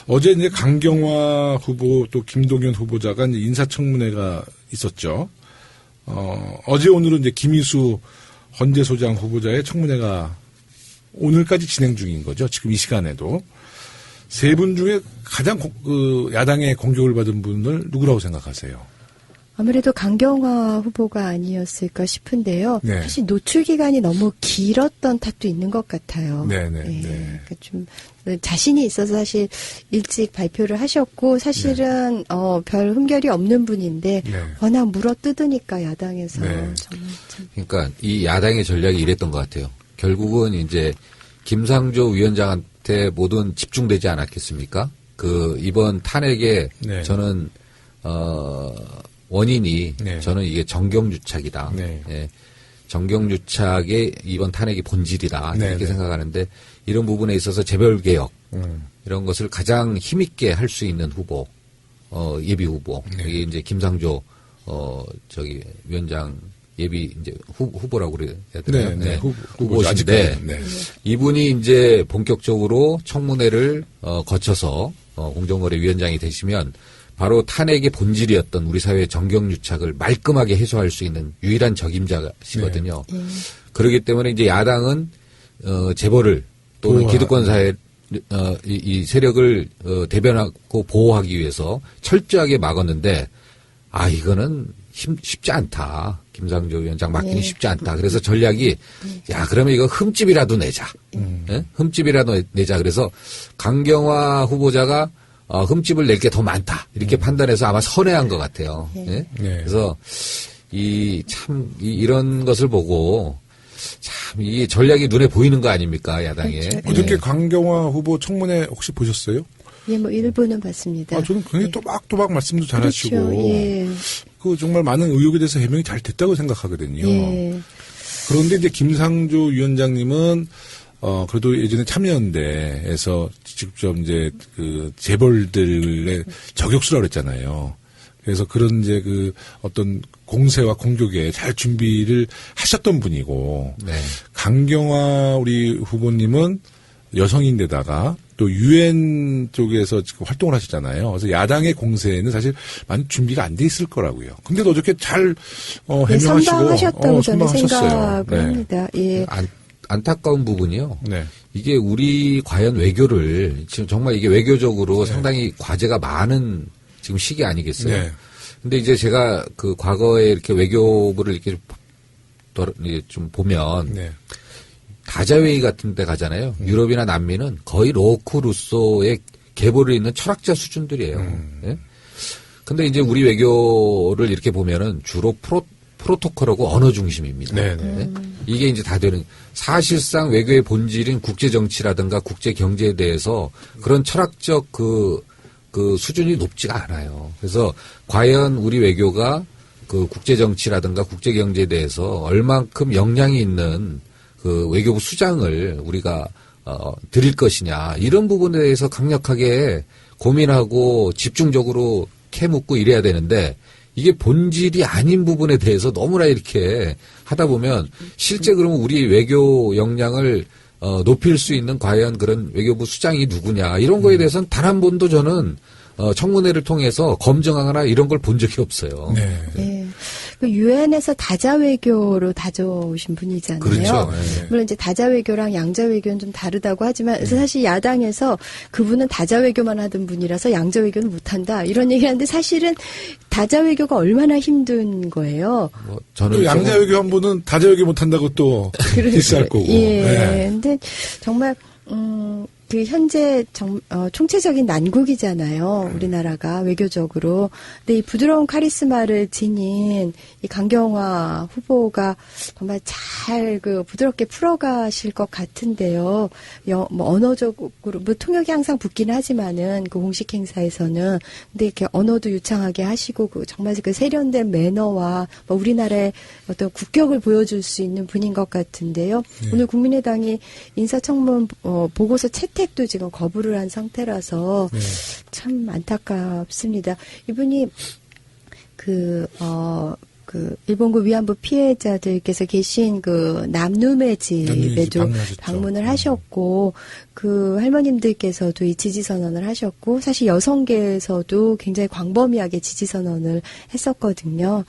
어제 이제 강경화 후보 또 김동연 후보자가 이제 인사청문회가 있었죠. 어제 오늘은 이제 김희수 헌재소장 후보자의 청문회가 오늘까지 진행 중인 거죠. 지금 이 시간에도. 세 분 중에 가장 야당의 공격을 받은 분을 누구라고 생각하세요? 아무래도 강경화 후보가 아니었을까 싶은데요. 네. 사실 노출 기간이 너무 길었던 탓도 있는 것 같아요. 네네. 네. 네. 그러니까 좀 자신이 있어서 사실 일찍 발표를 하셨고 사실은 별 흠결이 없는 분인데 네. 워낙 물어뜯으니까 야당에서 네. 정말 참. 그러니까 이 야당의 전략이 이랬던 것 같아요. 결국은 이제 김상조 위원장한테 모든 집중되지 않았겠습니까? 이번 탄핵에 네. 저는 원인이 네. 저는 이게 정경유착이다. 네. 예. 정경유착의 이번 탄핵이 본질이다. 네. 이렇게 네. 생각하는데 이런 부분에 있어서 재벌개혁 이런 것을 가장 힘있게 할 수 있는 후보, 예비 후보. 네. 이게 이제 김상조 위원장 예비 이제 후보라고 그래야 되나요? 네. 후보신데 네. 이분이 이제 본격적으로 청문회를 거쳐서 공정거래위원장이 되시면 바로 탄핵의 본질이었던 우리 사회의 정경유착을 말끔하게 해소할 수 있는 유일한 적임자시거든요. 네. 그렇기 때문에 이제 야당은 재벌을 또는 기득권 사회 이 세력을 대변하고 보호하기 위해서 철저하게 막았는데 이거는 쉽지 않다. 김상조 위원장 막기는 쉽지 않다. 그래서 전략이 그러면 이거 흠집이라도 내자. 예? 흠집이라도 내자. 그래서 강경화 후보자가 흠집을 낼 게 더 많다. 이렇게 판단해서 아마 선회한 것 같아요. 예? 네. 그래서 이런 것을 보고 참 이 전략이 눈에 보이는 거 아닙니까, 야당에. 그렇죠. 어저께 강경화 후보 청문회 혹시 보셨어요? 예, 일부는 봤습니다. 저는 굉장히 또박또박 말씀도 잘하시고. 그렇죠. 예. 정말 많은 의혹에 대해서 해명이 잘 됐다고 생각하거든요. 예. 그런데 이제 김상조 위원장님은 그래도 예전에 참여연대에서 직접 이제 재벌들의 저격수라고 그랬잖아요. 그래서 그런 이제 어떤 공세와 공격에 잘 준비를 하셨던 분이고. 네. 강경화 우리 후보님은 여성인데다가 또 유엔 쪽에서 지금 활동을 하시잖아요. 그래서 야당의 공세에는 사실 많이 준비가 안 돼 있을 거라고요. 근데도 어저께 잘 해명하시고 선방하셨다고 저는 선방하셨어요. 생각을 합니다. 예. 안타까운 부분이요. 네. 이게 우리 과연 외교를 지금 정말 이게 외교적으로 상당히 과제가 많은 지금 시기 아니겠어요? 네. 근데 이제 제가 과거에 이렇게 외교부를 이렇게 좀 보면 네. 다자회의 같은 데 가잖아요. 유럽이나 남미는 거의 로크 루소의 계보를 잇는 철학자 수준들이에요. 예? 근데 이제 우리 외교를 이렇게 보면은 주로 프로토콜하고 언어 중심입니다. 네. 예? 이게 이제 다 되는 사실상 외교의 본질인 국제 정치라든가 국제 경제에 대해서 그런 철학적 그 수준이 높지가 않아요. 그래서 과연 우리 외교가 국제 정치라든가 국제 경제에 대해서 얼만큼 역량이 있는 외교부 수장을 우리가 드릴 것이냐 이런 부분에 대해서 강력하게 고민하고 집중적으로 캐묻고 이래야 되는데 이게 본질이 아닌 부분에 대해서 너무나 이렇게 하다 보면 실제 그러면 우리 외교 역량을 높일 수 있는 과연 그런 외교부 수장이 누구냐 이런 거에 대해서는 단 한 번도 저는 청문회를 통해서 검증하거나 이런 걸 본 적이 없어요. 네. 예. 유엔에서 다자외교로 다져오신 분이잖아요. 그렇죠. 네. 물론 이제 다자외교랑 양자외교는 좀 다르다고 하지만 사실 야당에서 그분은 다자외교만 하던 분이라서 양자외교는 못한다 이런 얘기를 하는데 사실은 다자외교가 얼마나 힘든 거예요. 또 양자외교 한 분은 다자외교 못한다고 또 디스할 거고. 예. 네. 근데 정말 현재 총체적인 난국이잖아요. 우리나라가 외교적으로. 근데 이 부드러운 카리스마를 지닌 이 강경화 후보가 정말 잘 부드럽게 풀어가실 것 같은데요. 언어적으로 통역이 항상 붙기는 하지만은 공식 행사에서는 근데 이렇게 언어도 유창하게 하시고 정말 세련된 매너와 우리나라의 어떤 국격을 보여줄 수 있는 분인 것 같은데요. 네. 오늘 국민의당이 인사청문 보고서 채택도 지금 거부를 한 상태라서 네. 참 안타깝습니다. 이분이 그 일본군 위안부 피해자들께서 계신 그 남룸의 집에도 방문하셨죠. 방문을 하셨고 그 할머님들께서도 이 지지 선언을 하셨고 사실 여성계에서도 굉장히 광범위하게 지지 선언을 했었거든요.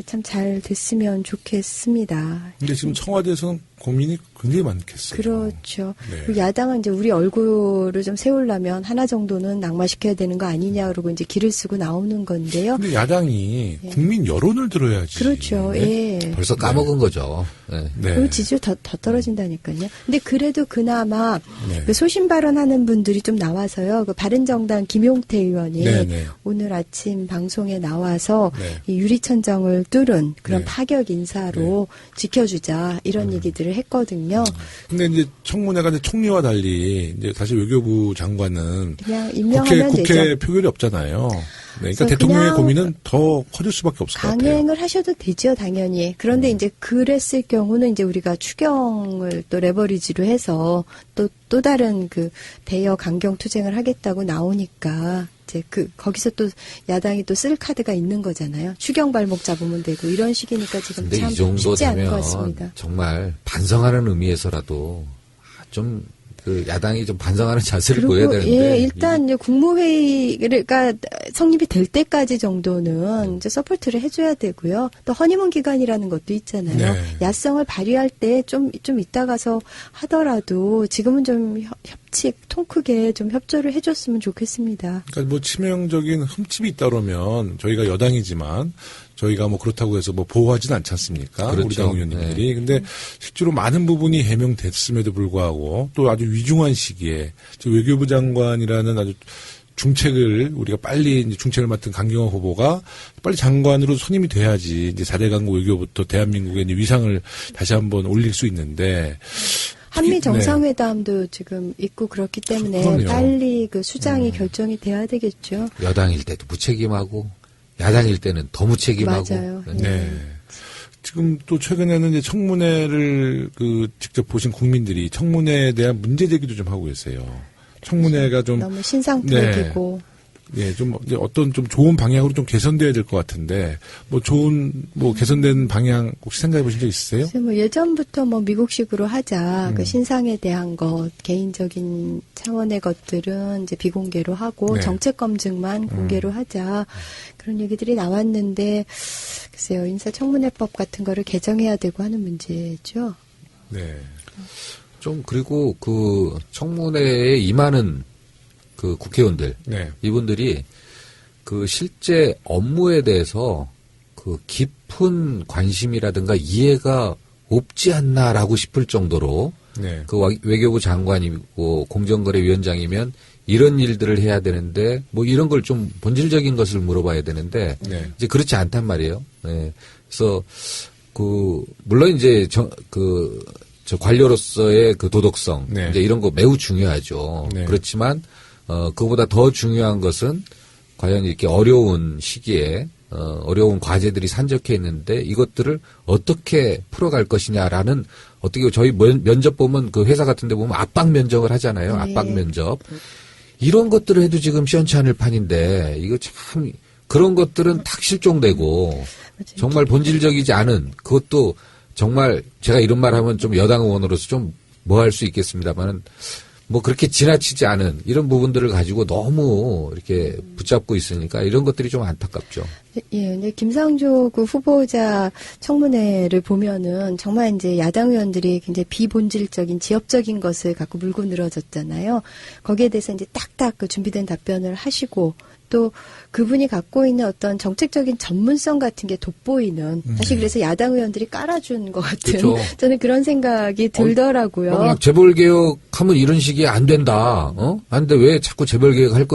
참 잘 됐으면 좋겠습니다. 근데 지금 청와대에서는 고민이 굉장히 많겠어요. 그렇죠. 네. 그리고 야당은 이제 우리 얼굴을 좀 세우려면 하나 정도는 낙마시켜야 되는 거 아니냐 그러고 이제 기를 쓰고 나오는 건데요. 근데 야당이 국민 여론을 들어야지. 그렇죠. 네. 예. 벌써 까먹은 거죠. 네. 네. 그 지지율 더 떨어진다니까요. 근데 그래도 그나마 네. 그 소신 발언하는 분들이 좀 나와서요. 그 바른정당 김용태 의원이 네, 네. 오늘 아침 방송에 나와서 네. 이 유리천장을 뚫은 그런 네. 파격 인사로 지켜주자 이런 얘기들을 했거든요. 근데 이제 청문회가 이제 총리와 달리 이제 사실 외교부 장관은 그냥 임명하면 국회 되죠. 표결이 없잖아요. 네, 그러니까 그래서 대통령의 그냥 고민은 더 커질 수밖에 없을 것 같아요. 강행을 하셔도 되죠, 당연히. 그런데 이제 그랬을 경우는 이제 우리가 추경을 또 레버리지로 해서 또 다른 그 대여 강경 투쟁을 하겠다고 나오니까 이제 거기서 또 야당이 또 쓸 카드가 있는 거잖아요. 추경 발목 잡으면 되고 이런 식이니까 지금 근데 참 이 정도 쉽지 않을 것 되면 같습니다. 정말 반성하는 의미에서라도 좀 그 야당이 좀 반성하는 자세를 보여야 되는데. 예, 일단 이제 국무회의가 성립이 될 때까지 정도는 이제 서포트를 해줘야 되고요. 또 허니문 기간이라는 것도 있잖아요. 네. 야성을 발휘할 때 좀 이따 가서 하더라도 지금은 좀 협치 통 크게 좀 협조를 해줬으면 좋겠습니다. 그러니까 뭐 치명적인 흠집이 있다 그러면 저희가 여당이지만 저희가 뭐 그렇다고 해서 뭐 보호하지는 않지 않습니까? 그렇죠. 우리 당 의원님들이. 근데 실제로 많은 부분이 해명됐음에도 불구하고 또 아주 위중한 시기에 외교부 장관이라는 아주 중책을 우리가 빨리 이제 중책을 맡은 강경화 후보가 빨리 장관으로 선임이 돼야지 이제 4대 강국 외교부터 대한민국의 이제 위상을 다시 한번 올릴 수 있는데 한미 정상회담도 지금 있고 그렇기 때문에 그럼요. 빨리 그 수장이 결정이 돼야 되겠죠. 여당일 때도 무책임하고 야당일 때는 더 무책임하고. 맞아요. 네. 지금 또 최근에는 이제 청문회를 직접 보신 국민들이 청문회에 대한 문제 제기도 좀 하고 계세요. 청문회가 좀 너무 신상풀이고 예, 좀 이제 어떤 좀 좋은 방향으로 좀 개선돼야 될 것 같은데 뭐 좋은 뭐 개선된 방향 혹시 생각해 보신 적 있으세요? 글쎄 뭐 예전부터 뭐 미국식으로 하자 그 신상에 대한 것 개인적인 차원의 것들은 이제 비공개로 하고 네. 정책 검증만 공개로 하자 그런 얘기들이 나왔는데 글쎄요 인사청문회법 같은 거를 개정해야 되고 하는 문제죠. 네. 좀 그리고 그 청문회에 임하는 그 국회의원들 네. 이분들이 그 실제 업무에 대해서 그 깊은 관심이라든가 이해가 없지 않나라고 싶을 정도로 네. 그 외교부 장관이고 공정거래위원장이면 이런 일들을 해야 되는데 뭐 이런 걸 좀 본질적인 것을 물어봐야 되는데 네. 이제 그렇지 않단 말이에요. 네. 그래서 그 물론 이제 저 관료로서의 그 도덕성 네. 이제 이런 거 매우 중요하죠. 네. 그렇지만 그보다 더 중요한 것은 과연 이렇게 어려운 시기에 어려운 과제들이 산적해 있는데 이것들을 어떻게 풀어갈 것이냐라는 어떻게 저희 면접 보면 그 회사 같은 데 보면 압박 면접을 하잖아요. 네. 압박 면접. 이런 것들을 해도 지금 시원치 않을 판인데 이거 참 그런 것들은 탁 실종되고 맞아요. 정말 본질적이지 않은 그것도 정말 제가 이런 말 하면 좀 여당 의원으로서 좀 뭐 할 수 있겠습니다만은 뭐 그렇게 지나치지 않은 이런 부분들을 가지고 너무 이렇게 붙잡고 있으니까 이런 것들이 좀 안타깝죠. 예, 근데 김상조 그 후보자 청문회를 보면은 정말 이제 야당 의원들이 굉장히 비본질적인 지엽적인 것을 갖고 물고 늘어졌잖아요. 거기에 대해서 이제 딱딱 그 준비된 답변을 하시고 또 그분이 갖고 있는 어떤 정책적인 전문성 같은 게 돋보이는 사실 그래서 야당 의원들이 깔아준 것 같은 그렇죠. 저는 그런 생각이 들더라고요. 그냥 재벌개혁하면 이런 식이 안 된다. 안 돼. 왜 자꾸 재벌개혁 할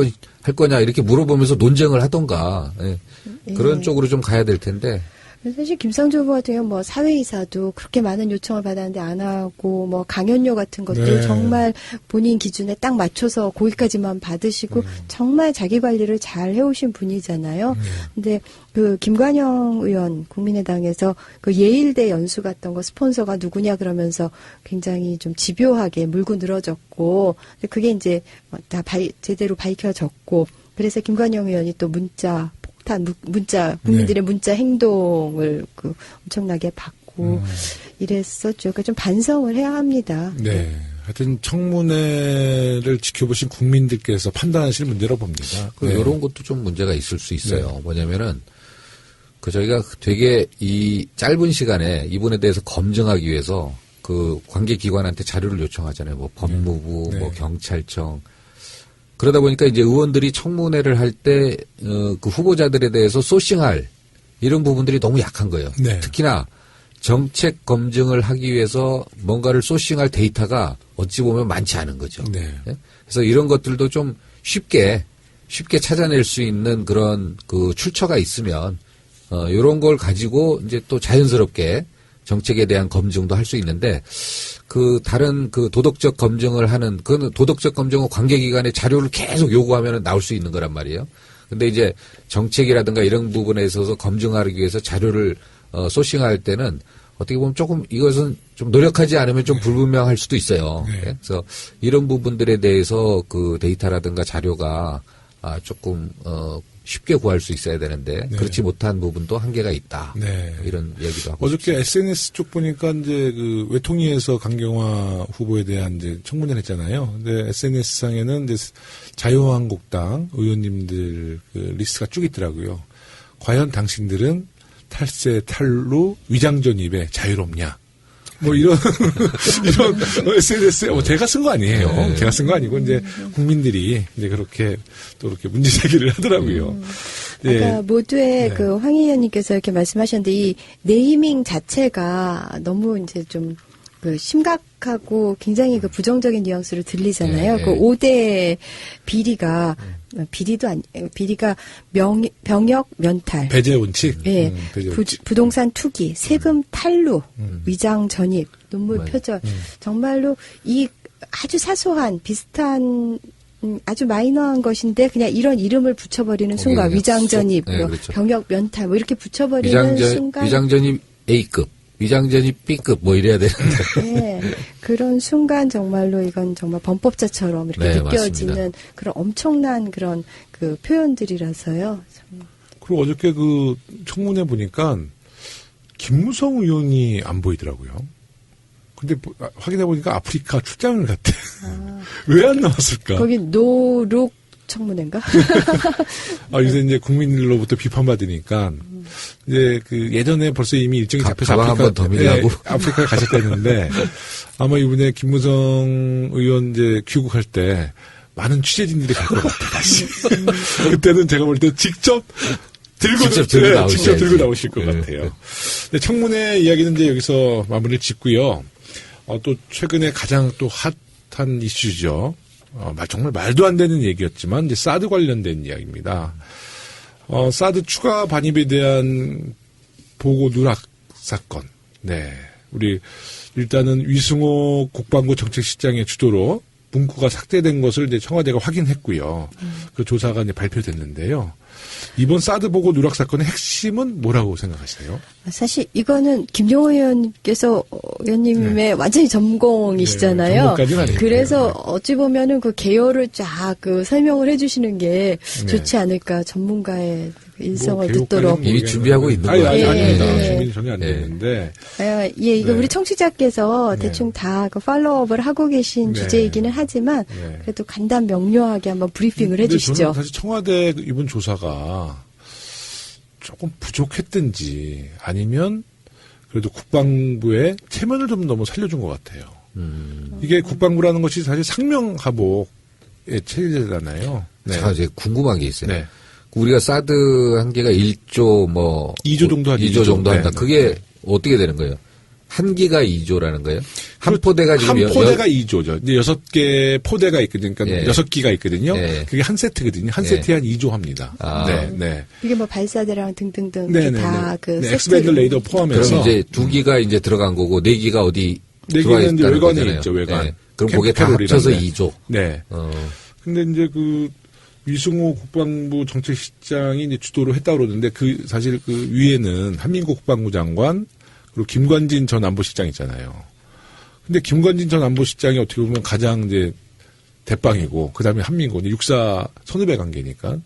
거냐 이렇게 물어보면서 논쟁을 하던가. 예. 그런 쪽으로 좀 가야 될 텐데. 사실 김상조 후보 같은 경우는 뭐 사회이사도 그렇게 많은 요청을 받았는데 안 하고 뭐 강연료 같은 것도 네. 정말 본인 기준에 딱 맞춰서 거기까지만 받으시고 정말 자기 관리를 잘 해오신 분이잖아요. 근데 그 김관영 의원 국민의당에서 그 예일대 연수 갔던 거 스폰서가 누구냐 그러면서 굉장히 좀 집요하게 물고 늘어졌고 그게 이제 다 제대로 밝혀졌고 그래서 김관영 의원이 또 문자 폭탄, 문자, 국민들의 문자 행동을 엄청나게 받고 이랬었죠. 그러니까 좀 반성을 해야 합니다. 네. 하여튼 청문회를 지켜보신 국민들께서 판단하실 문제라고 봅니다. 이런 것도 좀 문제가 있을 수 있어요. 뭐냐면은 저희가 되게 이 짧은 시간에 이분에 대해서 검증하기 위해서 그 관계기관한테 자료를 요청하잖아요. 뭐 법무부, 뭐 경찰청. 그러다 보니까 이제 의원들이 청문회를 할 때 그 후보자들에 대해서 소싱할 이런 부분들이 너무 약한 거예요. 네. 특히나 정책 검증을 하기 위해서 뭔가를 소싱할 데이터가 어찌 보면 많지 않은 거죠. 네. 그래서 이런 것들도 좀 쉽게 찾아낼 수 있는 그런 그 출처가 있으면 이런 걸 가지고 이제 또 자연스럽게 정책에 대한 검증도 할 수 있는데 그 다른 그 도덕적 검증을 하는 그건 도덕적 검증은 관계기관의 자료를 계속 요구하면 나올 수 있는 거란 말이에요. 근데 이제 정책이라든가 이런 부분에 있어서 검증하기 위해서 자료를 소싱할 때는 어떻게 보면 조금 이것은 좀 노력하지 않으면 좀 불분명할 수도 있어요. 네. 그래서 이런 부분들에 대해서 그 데이터라든가 자료가 조금 쉽게 구할 수 있어야 되는데 네. 그렇지 못한 부분도 한계가 있다. 네. 이런 얘기도 하고 어저께 싶습니다. SNS 쪽 보니까 이제 그 외통위에서 강경화 후보에 대한 이제 청문회를 했잖아요. 근데 SNS 상에는 이제 자유한국당 의원님들 그 리스트가 쭉 있더라고요. 과연 당신들은 탈세, 탈루, 위장 전입에 자유롭냐? 뭐 이런 SNS에 제가 쓴 거 아니에요. 네. 제가 쓴 거 아니고 이제 국민들이 이제 그렇게 또 이렇게 문제 제기를 하더라고요. 예. 아까 모두의 네. 그 황 의원님께서 이렇게 말씀하셨는데 이 네이밍 자체가 너무 이제 좀 그 심각하고 굉장히 그 부정적인 뉘앙스로 들리잖아요. 네. 그 5대 비리가 비리가 병역 면탈, 배제 원칙. 예, 배제 원칙. 부동산 투기, 세금 탈루, 위장 전입, 논문 표절. 정말로 이 아주 사소한 비슷한 아주 마이너한 것인데 그냥 이런 이름을 붙여버리는 순간 그냥 위장 전입, 네, 뭐 그렇죠. 병역 면탈 뭐 이렇게 붙여버리는 순간 위장전입 A급, 위장전입 B급 뭐 이래야 되는데. 네, 그런 순간 정말로 이건 정말 범법자처럼 이렇게 네, 느껴지는 맞습니다. 그런 엄청난 그런 그 표현들이라서요. 참. 그리고 어저께 그 청문회 보니까 김무성 의원이 안 보이더라고요. 근데 확인해 보니까 아프리카 출장을 갔대. 왜 안 나왔을까? 거기 노룩 청문회인가? 요새 이제 국민들로부터 비판받으니까 이제 그 예전에 벌써 이미 일정이 잡혀서 가방 한번 더 밀라고. 아프리카에 가셨다는데 아마 이번에 김무성 의원 이제 귀국할 때 많은 취재진들이 갈 것 같아 다시. 그때는 제가 볼 때 직접 들고 나오실 것 같아요. 네, 청문회 이야기는 이제 여기서 마무리를 짓고요. 또 최근에 가장 또 핫한 이슈죠. 정말 말도 안 되는 얘기였지만 이제 사드 관련된 이야기입니다. 사드 추가 반입에 대한 보고 누락 사건. 네. 우리 일단은 위승호 국방부 정책실장의 주도로 문구가 삭제된 것을 이제 청와대가 확인했고요. 그 조사가 이제 발표됐는데요. 이번 사드 보고 누락 사건의 핵심은 뭐라고 생각하세요? 사실 이거는 김종호 의원님의 완전히 전공이시잖아요. 네, 전공까지는 아니고요. 그래서 어찌 보면은 그 개요를 쫙 그 설명을 해주시는 게 좋지 않을까 전문가의 일성을 듣도록. 이미 준비하고 있는 아니, 거예요. 아닙니다. 예. 준비는 전혀 안 됐는데. 이거 네. 우리 청취자께서 네. 대충 다 그 팔로우업을 하고 계신 네. 주제이기는 하지만 네. 그래도 간단 명료하게 한번 브리핑을 근데 해주시죠. 저는 사실 청와대 이번 조사가 조금 부족했든지 아니면 그래도 국방부의 체면을 좀 너무 살려준 것 같아요. 이게 국방부라는 것이 사실 상명하복의 체제잖아요. 네. 제가 이제 궁금한 게 있어요. 네. 우리가 사드 한계가 1조 2조 정도 한다. 2조 정도 한다. 네. 그게 어떻게 되는 거예요? 한 기가 2조라는 거예요? 한 포대가 지금 한 포대가 2조죠. 이제 6개 포대가 있거든요. 그러니까 예. 6기가 있거든요. 예. 그게 한 세트거든요. 한 예. 세트에 한 2조 합니다. 아. 네, 네. 이게 뭐 발사대랑 등등등 네네네. 다그 네, 엑스밴드 레이더 포함해서 그럼 이제 2기가 이제 들어간 거고 4기가 어디 네 들어와 개는 이제 있다는 외관에 거잖아요. 있죠. 외관. 네. 그럼 그게 다 캠페롤이라는 합쳐서 데. 2조. 네. 근데 이제 그 위승호 국방부 정책실장이 이제 주도로 했다고 그러는데 사실 그 위에는 한민국 국방부 장관 그리고 김관진 전 안보실장 있잖아요. 근데 김관진 전 안보실장이 어떻게 보면 가장 이제 대빵이고 그다음에 한민국 육사 선후배 관계니까.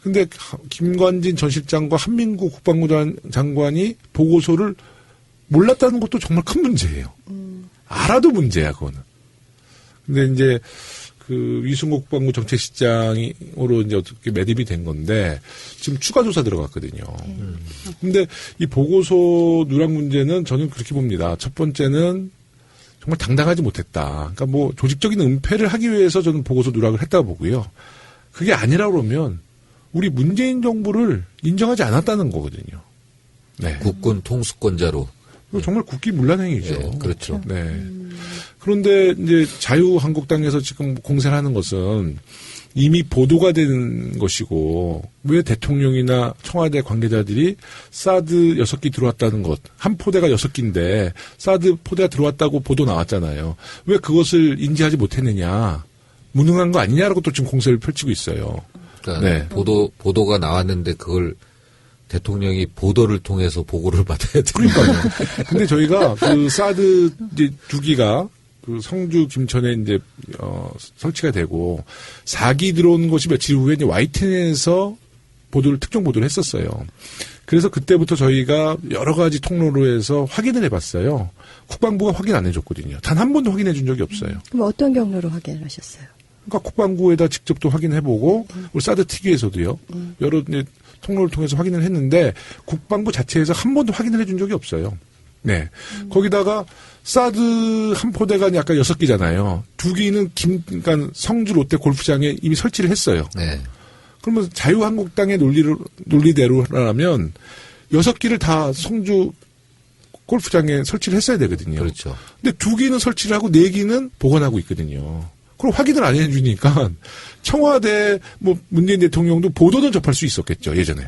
근데 김관진 전 실장과 한민구 국방부 장관이 보고서를 몰랐다는 것도 정말 큰 문제예요. 알아도 문제야, 그거는. 근데 이제 그 위승호 국방부 정책실장으로 이제 어떻게 매립이 된 건데 지금 추가 조사 들어갔거든요. 근데 이 보고서 누락 문제는 저는 그렇게 봅니다. 첫 번째는 정말 당당하지 못했다. 그러니까 뭐 조직적인 은폐를 하기 위해서 저는 보고서 누락을 했다고 보고요. 그게 아니라 그러면 우리 문재인 정부를 인정하지 않았다는 거거든요. 네. 국군 통수권자로. 정말 국기문란행위죠. 네, 그렇죠. 네. 그런데 이제 자유한국당에서 지금 공세를 하는 것은 이미 보도가 된 것이고 왜 대통령이나 청와대 관계자들이 사드 6기 들어왔다는 것, 한 포대가 6기인데 사드 포대가 들어왔다고 보도 나왔잖아요. 왜 그것을 인지하지 못했느냐. 무능한 거 아니냐라고 또 지금 공세를 펼치고 있어요. 그러니까 네. 보도가 나왔는데 그걸 대통령이 보도를 통해서 보고를 받아야 되는 그러니까요. 근데 저희가 그 사드 이제 2기가 그 성주 김천에 이제 설치가 되고 4기 들어온 것이 며칠 후에 이제 YTN에서 특정 보도를 했었어요. 그래서 그때부터 저희가 여러 가지 통로로 해서 확인을 해봤어요. 국방부가 확인 안 해줬거든요. 단 한 번도 확인해 준 적이 없어요. 그럼 어떤 경로로 확인하셨어요? 그러니까 국방부에다 직접 또 확인해보고 우리 사드 특위에서도요. 여러 이제 통로를 통해서 확인을 했는데 국방부 자체에서 한 번도 확인을 해준 적이 없어요. 네. 거기다가 사드 한 포대가 약간 6기잖아요. 2기는 그러니까 성주 롯데 골프장에 이미 설치를 했어요. 네. 그러면 자유한국당의 논리대로라면 6기를 다 성주 골프장에 설치를 했어야 되거든요. 그렇죠. 근데 2기는 설치를 하고 4기는 보관하고 있거든요. 그럼 확인을 안 해주니까 청와대 문재인 대통령도 보도는 접할 수 있었겠죠, 예전에.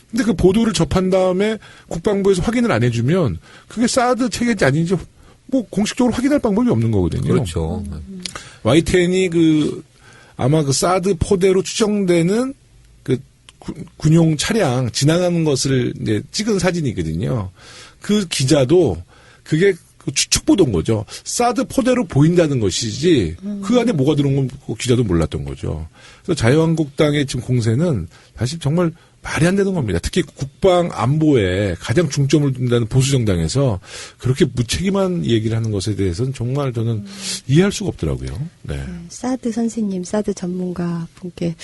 근데 그 보도를 접한 다음에 국방부에서 확인을 안 해주면 그게 사드 체계인지 아닌지 공식적으로 확인할 방법이 없는 거거든요. 그렇죠. YTN이 아마 그 사드 포대로 추정되는 그 군용 차량 지나가는 것을 이제 찍은 사진이거든요. 그 기자도 그게 추측 보도인 거죠. 사드 포대로 보인다는 것이지 그 안에 뭐가 들어온 건 기자도 몰랐던 거죠. 그래서 자유한국당의 지금 공세는 사실 정말 말이 안 되는 겁니다. 특히 국방 안보에 가장 중점을 둔다는 보수 정당에서 그렇게 무책임한 얘기를 하는 것에 대해서는 정말 저는 이해할 수가 없더라고요. 네. 사드 선생님, 사드 전문가 분께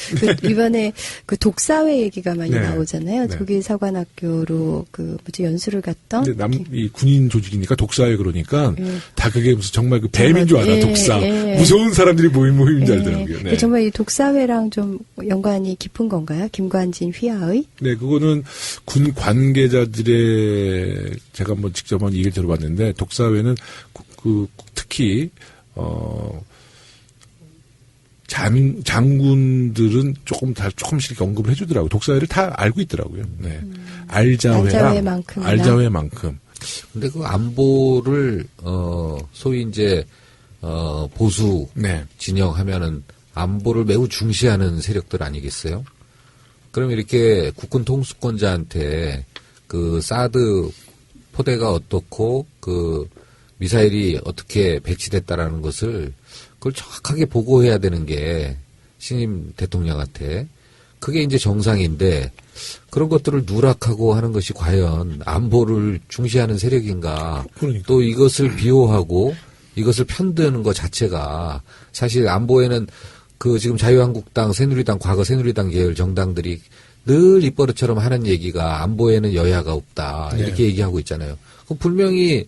이번에 그 독사회 얘기가 많이 네. 나오잖아요. 네. 독일 사관학교로 연수를 갔던. 근데 이 군인 조직이니까 독사회 그러니까 예. 다 그게 무슨 정말 그 뱀인 줄 알아. 독사. 무서운 사람들이 모임인 줄 알더라고요. 네. 정말 이 독사회랑 좀 연관이 깊은 건가요? 김관진 휘하의? 네, 그거는 군 관계자들의 제가 한번 직접 한번 얘기를 들어봤는데 독사회는 특히 장군들은 조금씩 언급을 해주더라고요. 독사회를 다 알고 있더라고요. 네, 알자회만큼. 근데 그 안보를 소위 이제 보수 네. 진영하면은 안보를 매우 중시하는 세력들 아니겠어요? 그럼 이렇게 국군 통수권자한테 그 사드 포대가 어떻고 그 미사일이 어떻게 배치됐다라는 것을 그걸 정확하게 보고해야 되는 게 신임 대통령한테 그게 이제 정상인데 그런 것들을 누락하고 하는 것이 과연 안보를 중시하는 세력인가? 그러니까. 또 이것을 비호하고 이것을 편드는 것 자체가 사실 안보에는 그 지금 자유한국당, 새누리당, 과거 새누리당 계열 정당들이 늘 입버릇처럼 하는 얘기가 안보에는 여야가 없다. 이렇게 네. 얘기하고 있잖아요. 그럼 분명히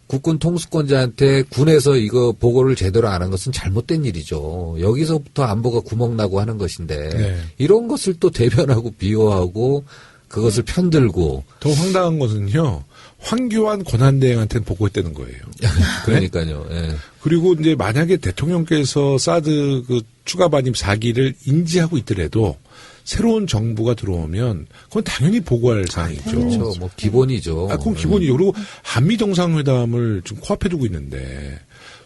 국군 통수권자한테 군에서 이거 보고를 제대로 안 한 것은 잘못된 일이죠. 여기서부터 안보가 구멍나고 하는 것인데 네. 이런 것을 또 대변하고 비호하고 그것을 편들고 더 황당한 것은요. 황교안 권한대행한테는 보고했다는 거예요. 그러니까요. 예. 그리고 이제 만약에 대통령께서 사드 추가 반입 4기를 인지하고 있더라도 새로운 정부가 들어오면 그건 당연히 보고할 사항이죠. 그렇죠. 뭐 기본이죠. 그건 기본이죠. 그리고 한미 정상회담을 지금 코앞에 두고 있는데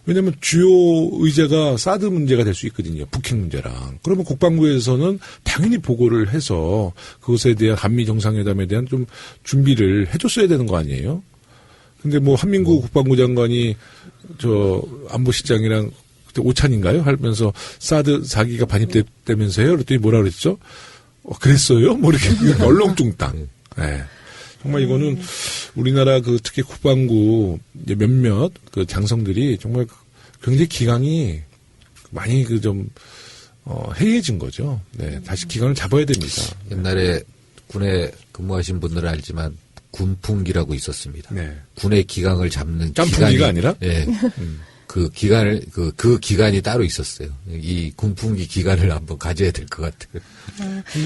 왜냐하면 주요 의제가 사드 문제가 될 수 있거든요. 북핵 문제랑. 그러면 국방부에서는 당연히 보고를 해서 그것에 대한 한미 정상회담에 대한 좀 준비를 해줬어야 되는 거 아니에요? 근데 한민구 국방부 장관이 안보실장이랑 그때 오찬인가요? 하면서 사드 4기가 반입됐다면서요? 그랬더니 뭐라 그랬죠? 그랬어요? 뭐 이렇게 얼렁뚱땅. 네. 정말 이거는 우리나라 그 특히 국방부 이제 몇몇 그 장성들이 정말 굉장히 기강이 많이 그 좀 해이해진 거죠. 네. 다시 기강을 잡아야 됩니다. 옛날에 군에 근무하신 분들은 알지만 군풍기라고 있었습니다. 네. 군의 기강을 잡는 짬풍기가 아니라? 네. 그 기간을 그 기간이 따로 있었어요. 이 군풍기 기간을 한번 가져야 될 것 같아요.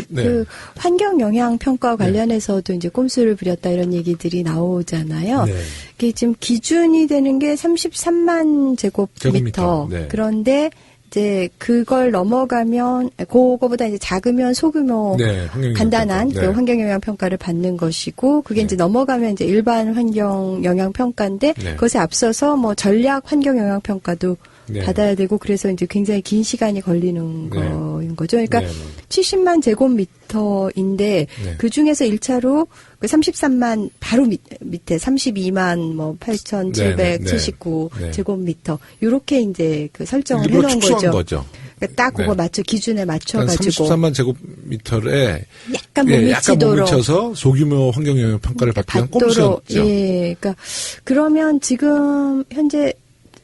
네. 그 환경 영향 평가 관련해서도 이제 꼼수를 부렸다 이런 얘기들이 나오잖아요. 네. 이게 지금 기준이 되는 게 33만 제곱미터. 네. 그런데 이제 그걸 넘어가면 그거보다 이제 작으면 소규모 네, 환경영향 간단한 평가. 그 네. 환경 영향 평가를 받는 것이고 그게 이제 넘어가면 이제 일반 환경 영향 평가인데 네. 그것에 앞서서 뭐 전략 환경 영향 평가도 네. 받아야 되고 그래서 이제 굉장히 긴 시간이 걸리는 네. 거인 거죠. 그러니까 네. 70만 제곱미터인데 네. 그 중에서 1차로 그 33만 바로 밑에 32만 뭐 8,779 네. 네. 제곱미터 이렇게 이제 그 설정을 일부러 해놓은 축소한 거죠. 거죠. 그러니까 딱 그거 네. 맞춰 기준에 맞춰가지고 33만 제곱미터에 약간 못 약간 못 미치도록 미쳐서 소규모 환경영향 평가를 받기 위한 꼼수였죠. 예, 그러니까 그러면 지금 현재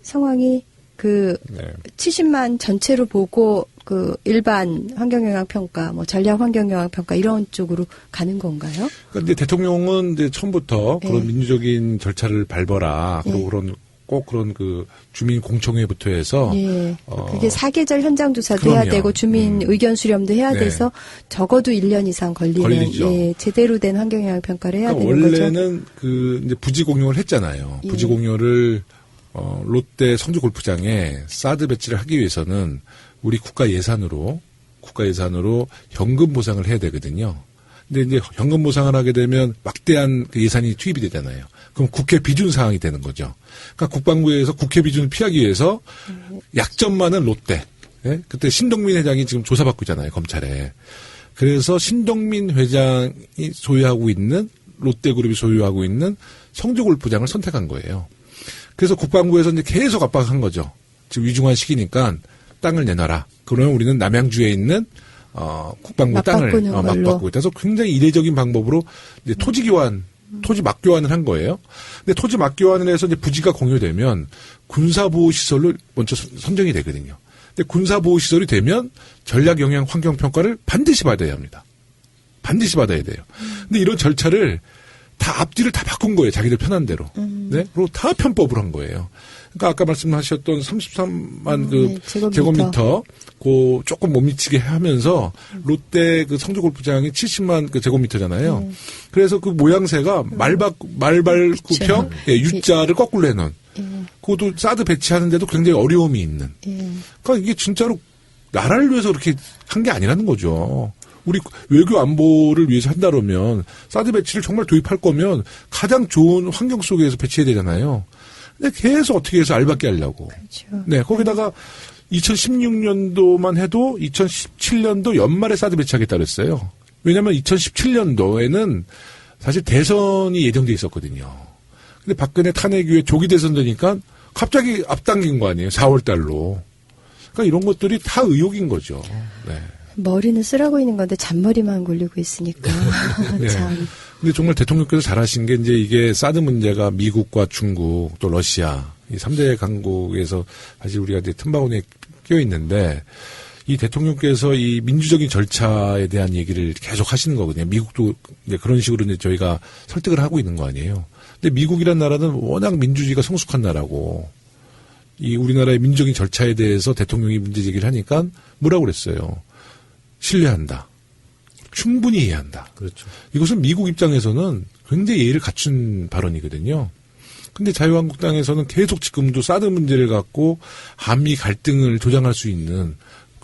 상황이 그 네. 70만 전체로 보고 그 일반 환경영향 평가, 뭐 전략 환경영향 평가 이런 쪽으로 가는 건가요? 그런데 대통령은 이제 처음부터 네. 그런 민주적인 절차를 밟아라. 그리고 네. 꼭 그런 그 주민 공청회부터 해서 예. 그게 사계절 현장 조사도 해야 그럼요. 되고 주민 의견 수렴도 해야 네. 돼서 적어도 1년 이상 걸리죠. 예, 제대로 된 환경영향 평가를 해야 그러니까 되는 거죠. 원래는 그 이제 부지 공유를 했잖아요. 예. 부지 공유를 롯데 성주 골프장에 사드 배치를 하기 위해서는 우리 국가 예산으로 현금 보상을 해야 되거든요. 근데 이제 현금 보상을 하게 되면 막대한 그 예산이 투입이 되잖아요. 그럼 국회 비준 사항이 되는 거죠. 그러니까 국방부에서 국회 비준을 피하기 위해서 약점 많은 롯데. 예? 그때 신동민 회장이 지금 조사받고 있잖아요, 검찰에. 그래서 신동민 회장이 소유하고 있는 롯데그룹이 소유하고 있는 성주골프장을 선택한 거예요. 그래서 국방부에서 이제 계속 압박한 거죠. 지금 위중한 시기니까 땅을 내놔라. 그러면 우리는 남양주에 있는 국방부 땅을 맞바꾸는 걸로. 맞바꾸고 있다. 그래서 굉장히 이례적인 방법으로 이제 토지 교환, 토지 맞교환을 한 거예요. 근데 토지 맞교환을 해서 이제 부지가 공유되면 군사보호시설로 먼저 선정이 되거든요. 근데 군사보호시설이 되면 전략영향 환경평가를 반드시 받아야 합니다. 반드시 받아야 돼요. 근데 이런 절차를 다 앞뒤를 다 바꾼 거예요. 자기들 편한 대로. 네? 그리고 다 편법을 한 거예요. 그러니까 아까 말씀하셨던 33만 그 제곱미터 그 조금 못 미치게 하면서 롯데 그 성주골프장이 70만 그 제곱미터잖아요. 그래서 그 모양새가 말발구평 예, U자를 거꾸로 해놓은. 그것도 사드 배치하는데도 굉장히 어려움이 있는. 그러니까 이게 진짜로 나라를 위해서 그렇게 한 게 아니라는 거죠. 우리 외교 안보를 위해서 한다면 사드 배치를 정말 도입할 거면 가장 좋은 환경 속에서 배치해야 되잖아요. 근데 계속 어떻게 해서 알밖에 하려고. 그렇죠. 네, 거기다가 2016년도만 해도 2017년도 연말에 사드 배치하겠다 그랬어요. 왜냐하면 2017년도에는 사실 대선이 예정돼 있었거든요. 근데 박근혜 탄핵 이후에 조기 대선 되니까 갑자기 앞당긴 거 아니에요. 4월 달로. 그러니까 이런 것들이 다 의혹인 거죠. 네. 머리는 쓰라고 있는 건데 잔머리만 굴리고 있으니까 네. 참. 근데 정말 대통령께서 잘하신 게 이제 이게 사드 문제가 미국과 중국 또 러시아 이 3대 강국에서 사실 우리가 이제 틈바구니에 끼어 있는데 이 대통령께서 이 민주적인 절차에 대한 얘기를 계속 하시는 거거든요. 미국도 이제 그런 식으로 이제 저희가 설득을 하고 있는 거 아니에요. 근데 미국이란 나라는 워낙 민주주의가 성숙한 나라고 이 우리나라의 민주적인 절차에 대해서 대통령이 문제 제기를 하니까 뭐라고 그랬어요. 신뢰한다. 충분히 이해한다. 그렇죠. 이것은 미국 입장에서는 굉장히 예의를 갖춘 발언이거든요. 근데 자유한국당에서는 계속 지금도 사드 문제를 갖고 한미 갈등을 조장할 수 있는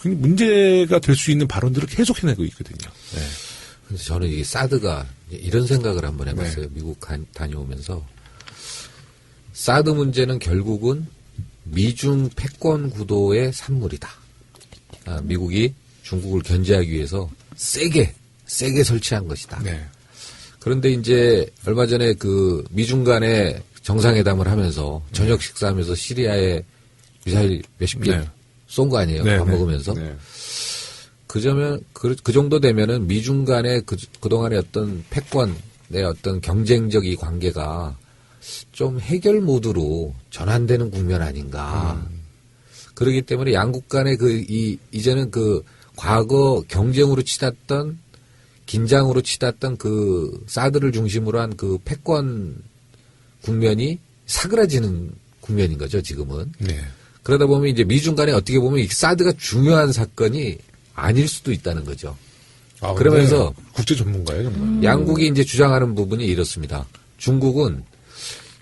문제가 될 수 있는 발언들을 계속 해내고 있거든요. 네. 그래서 저는 이 사드가 이런 생각을 한번 해봤어요. 네. 미국 다녀오면서 사드 문제는 결국은 미중 패권 구도의 산물이다. 미국이 중국을 견제하기 위해서 세게 설치한 것이다. 네. 그런데 이제 얼마 전에 그 미중 간의 정상회담을 하면서 저녁 식사하면서 시리아에 미사일 몇십 개 네. 쏜 거 아니에요? 네, 밥 네. 먹으면서. 네. 그 정도 되면은 미중 간의 그동안의 어떤 패권의 어떤 경쟁적 이 관계가 좀 해결 모드로 전환되는 국면 아닌가. 그렇기 때문에 양국 간의 이제는 과거 경쟁으로 치닫던 긴장으로 치닫던 사드를 중심으로 한 패권 국면이 사그라지는 국면인 거죠, 지금은. 네. 그러다 보면 이제 미중 간에 어떻게 보면 이 사드가 중요한 사건이 아닐 수도 있다는 거죠. 아, 그러면서 국제 전문가예요, 정말. 양국이 이제 주장하는 부분이 이렇습니다. 중국은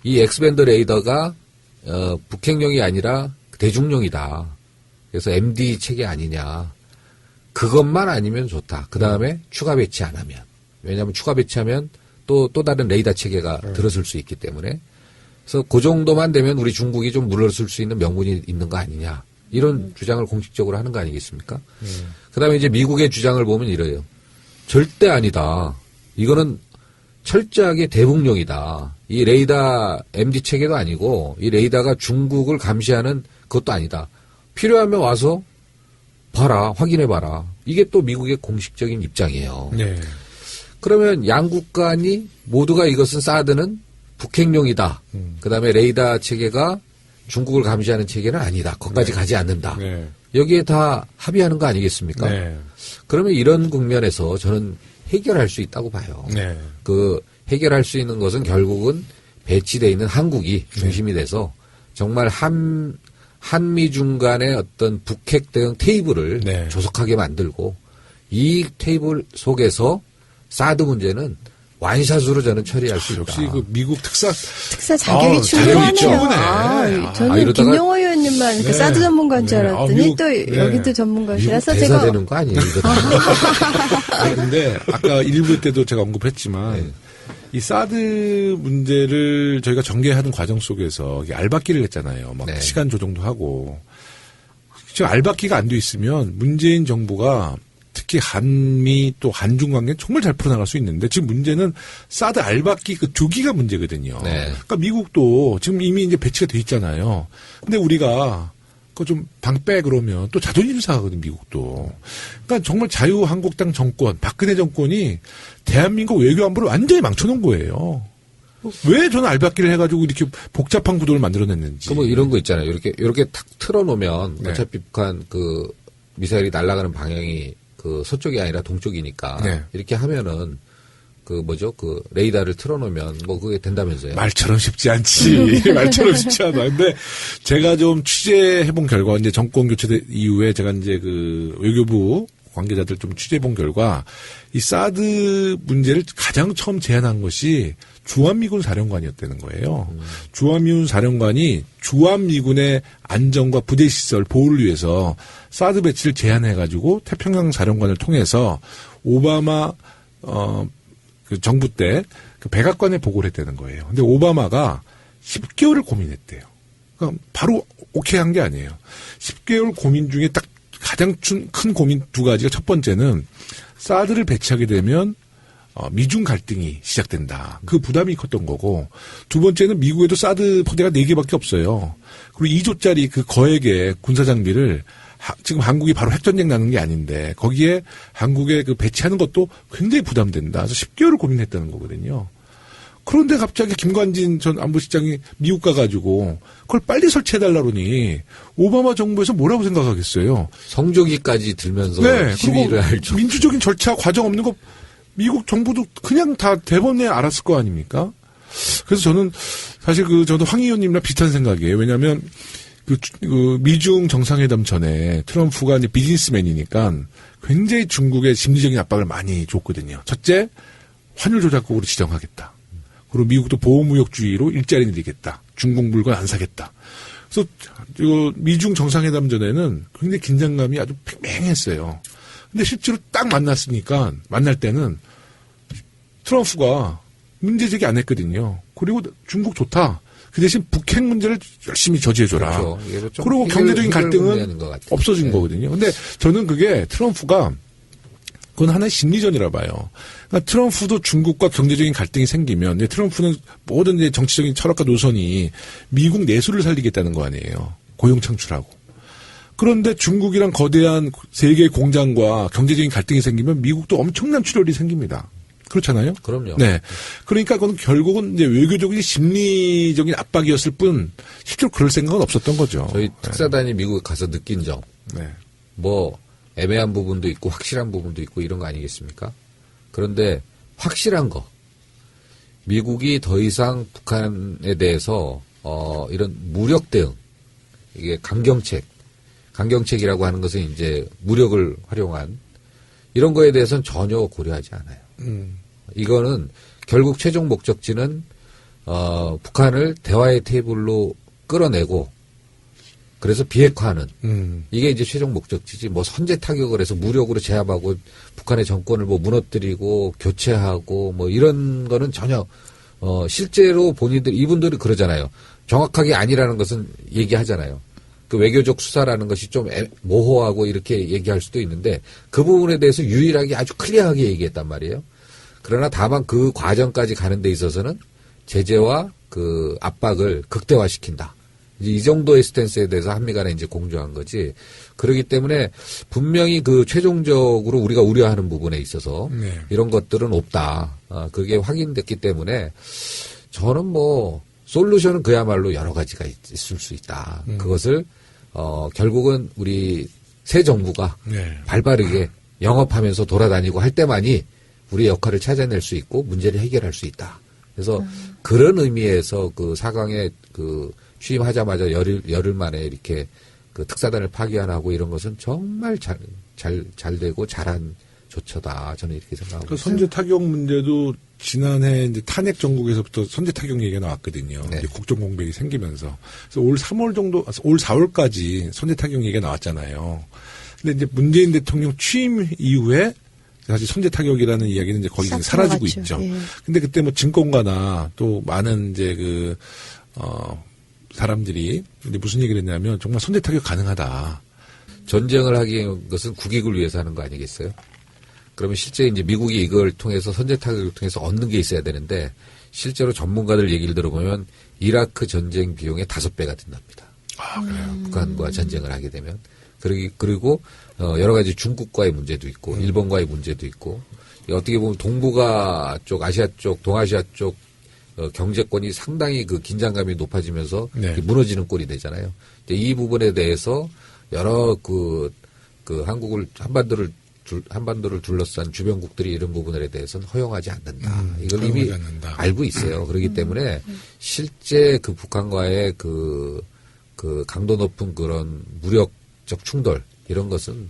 이 엑스밴드 레이더가 북핵용이 아니라 대중용이다. 그래서 MD 체계 아니냐. 그것만 아니면 좋다. 그 다음에 추가 배치 안 하면. 왜냐하면 추가 배치하면 또 다른 레이더 체계가 들어설 수 있기 때문에. 그래서 그 정도만 되면 우리 중국이 좀 물러설 수 있는 명분이 있는 거 아니냐. 이런 주장을 공식적으로 하는 거 아니겠습니까? 그 다음에 이제 미국의 주장을 보면 이래요. 절대 아니다. 이거는 철저하게 대북용이다. 이 레이더 MD 체계도 아니고 이 레이더가 중국을 감시하는 그것도 아니다. 필요하면 와서 봐라, 확인해봐라. 이게 또 미국의 공식적인 입장이에요. 네. 그러면 양국 간이 모두가 이것은 사드는 북핵용이다. 그 다음에 레이더 체계가 중국을 감시하는 체계는 아니다. 거기까지 가지 않는다. 네. 여기에 다 합의하는 거 아니겠습니까? 네. 그러면 이런 국면에서 저는 해결할 수 있다고 봐요. 네. 해결할 수 있는 것은 결국은 배치되어 있는 한국이 중심이 돼서 정말 한미중 간의 어떤 북핵 대응 테이블을 네. 조속하게 만들고 이 테이블 속에서 사드 문제는 완샷으로 저는 처리할 수 있다. 역시 미국 특사 자격이 자격이 충분하네요. 충분해. 저는 이러다가- 김영호 의원님만 네. 사드 전문가인 줄 네. 알았더니 미국- 또 네. 여기도 전문가시라서 미국 제가 대사 되는 거 아니에요? 이거 다. 근데 아까 1부 때도 제가 언급했지만 네. 이 사드 문제를 저희가 전개하는 과정 속에서 이게 알박기를 했잖아요. 막 네. 시간 조정도 하고. 지금 알박기가 안 돼 있으면 문재인 정부가 특히 한미 또 한중 관계는 정말 잘 풀어나갈 수 있는데 지금 문제는 사드 알박기 그 조기가 문제거든요. 네. 그러니까 미국도 지금 이미 이제 배치가 돼 있잖아요. 근데 우리가 그거 좀 방 빼 그러면 또 자존심 상하거든 미국도. 그러니까 정말 자유한국당 정권, 박근혜 정권이 대한민국 외교안보를 완전히 망쳐놓은 거예요. 왜 저는 알박기를 해가지고 이렇게 복잡한 구도를 만들어냈는지. 뭐 이런 거 있잖아요. 이렇게 탁 틀어놓으면 네. 어차피 북한 미사일이 날아가는 방향이 서쪽이 아니라 동쪽이니까 네. 이렇게 하면은 레이더를 틀어놓으면 뭐 그게 된다면서요. 말처럼 쉽지 않지. 말처럼 쉽지 않아. 근데 제가 좀 취재해본 결과, 이제 정권 교체 이후에 제가 이제 외교부 관계자들 좀 취재해본 결과, 이 사드 문제를 가장 처음 제안한 것이 주한미군 사령관이었다는 거예요. 주한미군 사령관이 주한미군의 안전과 부대시설 보호를 위해서 사드 배치를 제안해가지고 태평양 사령관을 통해서 오바마, 그 정부 때 그 백악관에 보고를 했다는 거예요. 근데 오바마가 10개월을 고민했대요. 그러니까 바로 오케이 한 게 아니에요. 10개월 고민 중에 딱 가장 큰 고민 두 가지가 첫 번째는 사드를 배치하게 되면 미중 갈등이 시작된다. 그 부담이 컸던 거고 두 번째는 미국에도 사드 포대가 4개밖에 없어요. 그리고 2조짜리 그 거액의 군사장비를 지금 한국이 바로 핵전쟁 나는 게 아닌데 거기에 한국에 배치하는 것도 굉장히 부담된다. 그래서 10개월을 고민했다는 거거든요. 그런데 갑자기 김관진 전 안보실장이 미국 가가지고 그걸 빨리 설치해달라더니 오바마 정부에서 뭐라고 생각하겠어요? 성조기까지 들면서 네. 시위를 그리고 할 정. 민주적인 절차 과정 없는 거 미국 정부도 그냥 다 대번에 알았을 거 아닙니까? 그래서 저는 사실 저도 황 의원님이랑 비슷한 생각이에요. 왜냐하면 미중 정상회담 전에 트럼프가 이제 비즈니스맨이니까 굉장히 중국에 심리적인 압박을 많이 줬거든요. 첫째, 환율 조작국으로 지정하겠다. 그리고 미국도 보호무역주의로 일자리 내리겠다. 중국 물건 안 사겠다. 그래서 미중 정상회담 전에는 굉장히 긴장감이 아주 팽팽했어요. 근데 실제로 딱 만날 때는 트럼프가 문제 제기 안 했거든요. 그리고 중국 좋다. 그 대신 북핵 문제를 열심히 저지해줘라. 그렇죠. 그리고 경제적인 갈등은 없어진 네. 거거든요. 근데 저는 그게 트럼프가 그건 하나의 심리전이라 봐요. 그러니까 트럼프도 중국과 경제적인 갈등이 생기면 트럼프는 모든 정치적인 철학과 노선이 미국 내수를 살리겠다는 거 아니에요. 고용 창출하고. 그런데 중국이랑 거대한 세계 공장과 경제적인 갈등이 생기면 미국도 엄청난 출혈이 생깁니다. 그렇잖아요? 그럼요. 네. 그러니까 그건 결국은 이제 외교적인 심리적인 압박이었을 뿐 실제로 그럴 생각은 없었던 거죠. 저희 특사단이 미국에 가서 느낀 점, 네. 뭐 애매한 부분도 있고 확실한 부분도 있고 이런 거 아니겠습니까? 그런데 확실한 거, 미국이 더 이상 북한에 대해서 이런 무력 대응, 이게 강경책이라고 하는 것은 이제 무력을 활용한 이런 거에 대해서는 전혀 고려하지 않아요. 이거는 결국 최종 목적지는 북한을 대화의 테이블로 끌어내고 그래서 비핵화하는 이게 이제 최종 목적지지 뭐 선제 타격을 해서 무력으로 제압하고 북한의 정권을 뭐 무너뜨리고 교체하고 뭐 이런 거는 전혀 실제로 이분들이 그러잖아요. 정확하게 아니라는 것은 얘기하잖아요. 그 외교적 수사라는 것이 좀 모호하고 이렇게 얘기할 수도 있는데 그 부분에 대해서 유일하게 아주 클리어하게 얘기했단 말이에요. 그러나 다만 그 과정까지 가는 데 있어서는 제재와 그 압박을 극대화시킨다. 이제 이 정도의 스탠스에 대해서 한미 간에 이제 공조한 거지. 그렇기 때문에 분명히 그 최종적으로 우리가 우려하는 부분에 있어서 네. 이런 것들은 없다. 그게 확인됐기 때문에 저는 뭐 솔루션은 그야말로 여러 가지가 있을 수 있다. 그것을 결국은 우리 새 정부가 네. 발빠르게 영업하면서 돌아다니고 할 때만이 우리의 역할을 찾아낼 수 있고 문제를 해결할 수 있다. 그래서 그런 의미에서 그 4강에 그 취임하자마자 열흘 만에 이렇게 그 특사단을 파견하고 이런 것은 정말 잘 되고 잘한 조처다. 저는 이렇게 생각하고 그 있어요. 선제 타격 문제도 지난해 이제 탄핵 정국에서부터 선제 타격 얘기가 나왔거든요. 네. 이제 국정 공백이 생기면서. 그래서 올 4월까지 선제 타격 얘기가 나왔잖아요. 근데 이제 문재인 대통령 취임 이후에 사실 선제 타격이라는 이야기는 이제 거의 사라지고 들어갔죠. 있죠. 예. 근데 그때 뭐 증권가나 또 많은 이제 사람들이 이제 무슨 얘기를 했냐면 정말 선제 타격 가능하다. 전쟁을 하기 위한 것은 국익을 위해서 하는 거 아니겠어요? 그러면 실제 이제 미국이 이걸 통해서 선제 타격을 통해서 얻는 게 있어야 되는데 실제로 전문가들 얘기를 들어보면 이라크 전쟁 비용의 5배가 든답니다. 아, 그래요? 북한과 전쟁을 하게 되면. 그리고 여러 가지 중국과의 문제도 있고 일본과의 문제도 있고 어떻게 보면 동북아 쪽, 아시아 쪽, 동아시아 쪽 경제권이 상당히 그 긴장감이 높아지면서 네. 무너지는 꼴이 되잖아요. 이 부분에 대해서 여러 그 한국을 한반도를 둘러싼 주변국들이 이런 부분에 대해서는 허용하지 않는다. 이걸 이미 않는다. 알고 있어요. 그렇기 때문에 실제 그 북한과의 그 강도 높은 그런 무력적 충돌 이런 것은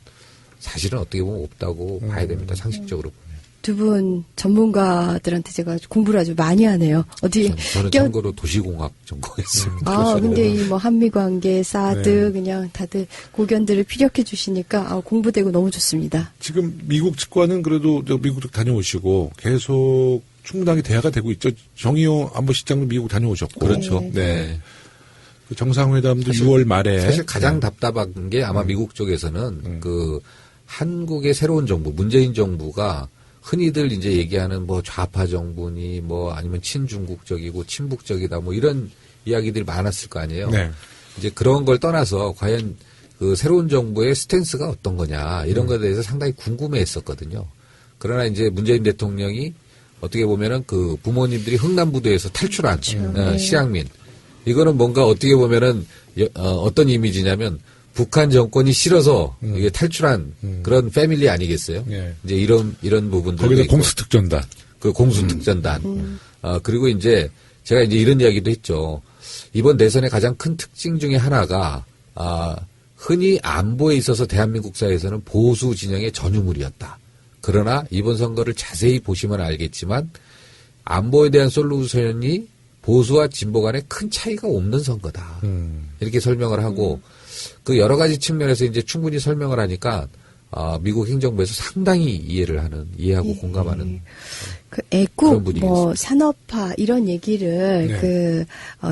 사실은 어떻게 보면 없다고 봐야 됩니다. 상식적으로 보면. 두 분 전문가들한테 제가 공부를 아주 많이 하네요. 어디 저는 참고로 도시공학 전공했습니다. 아, 근데 이 뭐 한미 관계, 사드 네. 그냥 다들 고견들을 피력해 주시니까 공부되고 너무 좋습니다. 지금 미국 측과는 그래도 미국 다녀오시고 계속 충분하게 대화가 되고 있죠. 정의용 안보실장도 미국 다녀오셨고. 그렇죠. 네. 네. 그 정상회담도 6월 말에. 사실 가장 답답한 게 아마 미국 쪽에서는 그 한국의 새로운 정부, 문재인 정부가 흔히들 이제 얘기하는 뭐 좌파 정부니 뭐 아니면 친중국적이고 친북적이다 뭐 이런 이야기들이 많았을 거 아니에요. 네. 이제 그런 걸 떠나서 과연 그 새로운 정부의 스탠스가 어떤 거냐 이런 것에 대해서 상당히 궁금해 했었거든요. 그러나 이제 문재인 대통령이 어떻게 보면은 그 부모님들이 흥남부도에서 탈출한 실향민. 이거는 뭔가 어떻게 보면은 어떤 이미지냐면 북한 정권이 싫어서 이게 탈출한 그런 패밀리 아니겠어요? 예. 이제 이런 부분들 거기다 공수특전단. 그 공수특전단. 그리고 이제 제가 이제 이런 이야기도 했죠. 이번 대선의 가장 큰 특징 중에 하나가 흔히 안보에 있어서 대한민국 사회에서는 보수 진영의 전유물이었다. 그러나 이번 선거를 자세히 보시면 알겠지만 안보에 대한 솔루션이 보수와 진보 간에 큰 차이가 없는 선거다. 이렇게 설명을 하고 그 여러 가지 측면에서 이제 충분히 설명을 하니까 미국 행정부에서 상당히 이해하고 공감하는 그 그런 애국, 분위기였습니다. 산업화 이런 얘기를 네.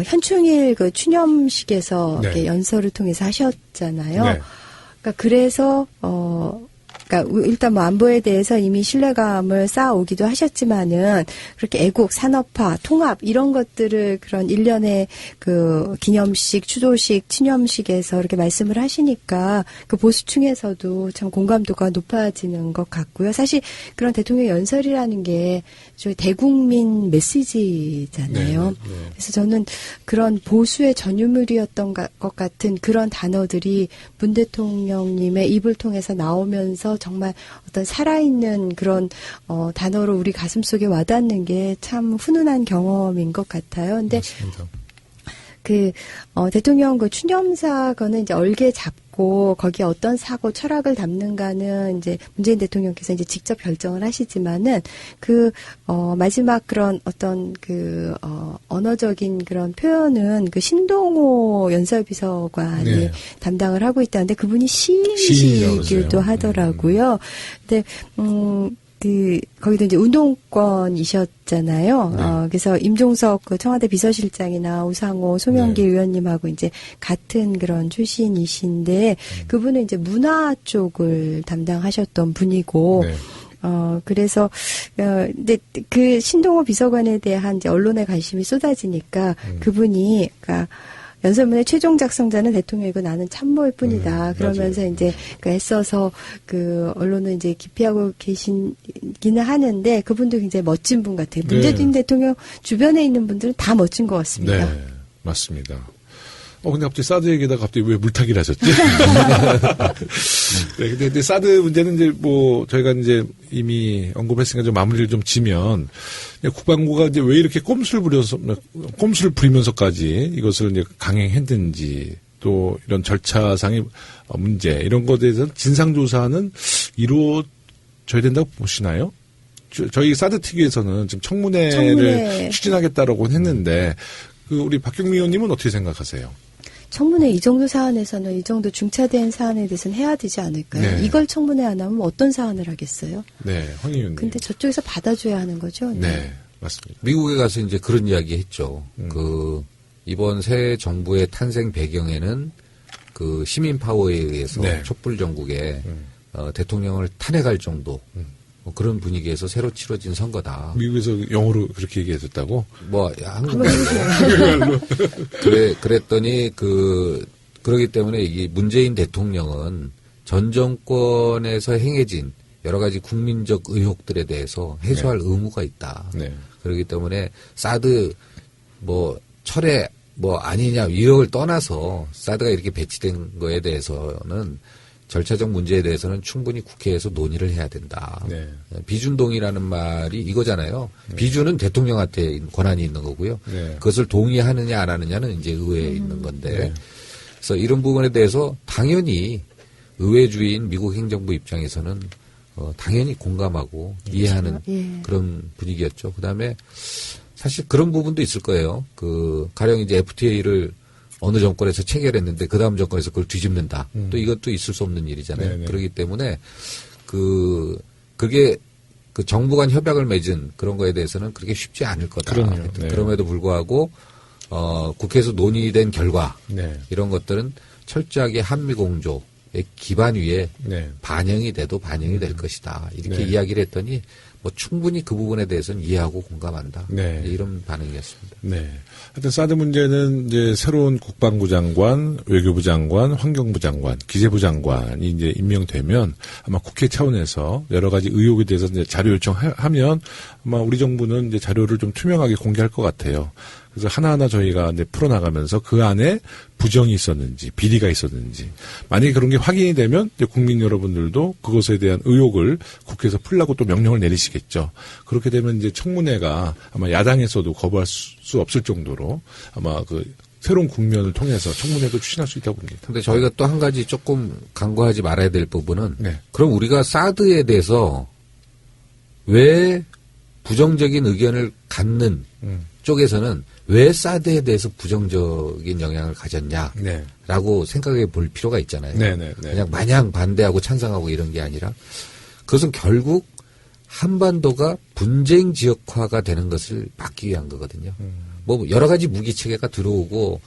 현충일 그 추념식에서 네. 이렇게 연설을 통해서 하셨잖아요. 네. 그러니까 그래서 그러니까 일단 뭐 안보에 대해서 이미 신뢰감을 쌓아오기도 하셨지만은 그렇게 애국, 산업화, 통합 이런 것들을 그런 일련의 그 기념식, 추도식, 친념식에서 이렇게 말씀을 하시니까 그 보수층에서도 참 공감도가 높아지는 것 같고요. 사실 그런 대통령 연설이라는 게 저희 대국민 메시지잖아요. 그래서 저는 그런 보수의 전유물이었던 것 같은 그런 단어들이 문 대통령님의 입을 통해서 나오면서 정말 어떤 살아있는 그런 단어로 우리 가슴속에 와닿는 게 참 훈훈한 경험인 것 같아요. 근데 맞습니다. 대통령 그 추념사건은 이제 얼개 잡고 거기에 어떤 사고 철학을 담는가는 이제 문재인 대통령께서 이제 직접 결정을 하시지만은 마지막 그런 어떤 언어적인 그런 표현은 그 신동호 연설비서관이 네. 담당을 하고 있다는데 그분이 시인이라고 시인이기도 그러세요. 하더라고요. 근데, 거기도 이제 운동권이셨잖아요. 네. 그래서 임종석 그 청와대 비서실장이나 우상호, 송영길 네. 의원님하고 이제 같은 그런 출신이신데 그분은 이제 문화 쪽을 담당하셨던 분이고, 네. 그래서, 근데 그 신동호 비서관에 대한 이제 언론의 관심이 쏟아지니까 그분이, 그러니까 연설문의 최종 작성자는 대통령이고 나는 참모일 뿐이다. 그러면서 맞아요. 이제 애써서 언론은 이제 기피하고 계시기는 하는데 그분도 굉장히 멋진 분 같아요. 문재인 대통령 주변에 있는 분들은 다 멋진 것 같습니다. 네, 맞습니다. 근데 갑자기 사드 얘기다가 갑자기 왜 물타기를 하셨지? 네, 근데 사드 문제는 이제 저희가 이제 이미 언급했으니까 좀 마무리를 좀 지면, 국방부가 이제 왜 이렇게 꼼수를 부리면서까지 이것을 이제 강행했는지, 또 이런 절차상의 문제, 이런 것에 대해서 진상조사는 이루어져야 된다고 보시나요? 저희 사드 특위에서는 지금 청문회를 추진하겠다라고 했는데, 우리 박경미 의원님은 어떻게 생각하세요? 청문회 이 정도 사안에서는 이 정도 중차대한 사안에 대해서는 해야 되지 않을까요? 네. 이걸 청문회 안 하면 어떤 사안을 하겠어요? 네, 황 의원님. 근데 저쪽에서 받아줘야 하는 거죠? 네, 맞습니다. 미국에 가서 이제 그런 이야기 했죠. 이번 새 정부의 탄생 배경에는 그 시민 파워에 의해서 촛불 전국에 대통령을 탄핵할 정도 그런 분위기에서 새로 치러진 선거다. 미국에서 영어로 그렇게 얘기해줬다고? 한국말로. 그랬더니 그러기 때문에 이 문재인 대통령은 전 정권에서 행해진 여러 가지 국민적 의혹들에 대해서 해소할 의무가 있다. 네. 그렇기 때문에 사드 철회 아니냐 이런 걸 떠나서 사드가 이렇게 배치된 거에 대해서는 절차적 문제에 대해서는 충분히 국회에서 논의를 해야 된다. 네. 비준동의라는 말이 이거잖아요. 비준은 대통령한테 권한이 있는 거고요. 네. 그것을 동의하느냐 안 하느냐는 이제 의회에 있는 건데. 그래서 이런 부분에 대해서 당연히 의회주의인 미국 행정부 입장에서는 당연히 공감하고 이해하는 그런 분위기였죠. 그다음에 사실 그런 부분도 있을 거예요. 가령 이제 FTA를 어느 정권에서 체결했는데 그 다음 정권에서 그걸 뒤집는다. 또 이것도 있을 수 없는 일이잖아요. 네네. 그렇기 때문에 그게 정부 간 협약을 맺은 그런 거에 대해서는 그렇게 쉽지 않을 거다. 그럼요. 네. 그럼에도 불구하고 국회에서 논의된 결과 이런 것들은 철저하게 한미 공조의 기반 위에 반영이 돼도 반영이 될 것이다. 이렇게 이야기를 했더니 충분히 그 부분에 대해서는 이해하고 공감한다. 이런 반응이었습니다. 네. 하여튼 사드 문제는 이제 새로운 국방부 장관, 외교부 장관, 환경부 장관, 기재부 장관이 이제 임명되면 아마 국회 차원에서 여러 가지 의혹에 대해서 이제 자료 요청하면 아마 우리 정부는 이제 자료를 좀 투명하게 공개할 것 같아요. 그래서 하나하나 저희가 이제 풀어나가면서 그 안에 부정이 있었는지, 비리가 있었는지, 만약에 그런 게 확인이 되면 이제 국민 여러분들도 그것에 대한 의혹을 국회에서 풀라고 또 명령을 내리시겠죠. 그렇게 되면 이제 청문회가 아마 야당에서도 거부할 수 없을 정도로 아마 새로운 국면을 통해서 청문회도 추진할 수 있다고 봅니다. 근데 저희가 또 한 가지 조금 간과하지 말아야 될 부분은 그럼 우리가 사드에 대해서 왜 부정적인 의견을 갖는 쪽에서는 왜 사드에 대해서 부정적인 영향을 가졌냐라고 생각해 볼 필요가 있잖아요. 그냥 마냥 반대하고 찬성하고 이런 게 아니라 그것은 결국 한반도가 분쟁 지역화가 되는 것을 막기 위한 거거든요. 여러 가지 무기 체계가 들어오고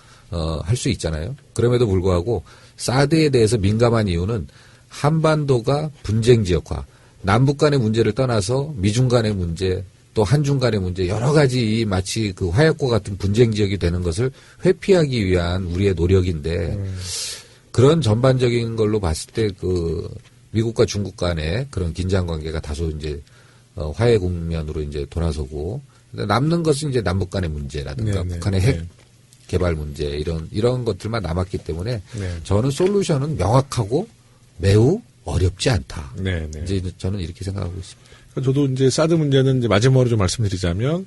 할 수 있잖아요. 그럼에도 불구하고 사드에 대해서 민감한 이유는 한반도가 분쟁 지역화, 남북 간의 문제를 떠나서 미중 간의 문제, 또 한중 간의 문제 여러 가지 마치 그 화약고 같은 분쟁 지역이 되는 것을 회피하기 위한 우리의 노력인데 그런 전반적인 걸로 봤을 때 그 미국과 중국 간의 그런 긴장 관계가 다소 이제 화해 국면으로 이제 돌아서고 남는 것은 이제 남북 간의 문제라든가 네, 북한의 네. 핵 개발 문제 이런 것들만 남았기 때문에 네. 저는 솔루션은 명확하고 매우 어렵지 않다. 네, 네. 이제 저는 이렇게 생각하고 있습니다. 저도 이제 사드 문제는 이제 마지막으로 좀 말씀드리자면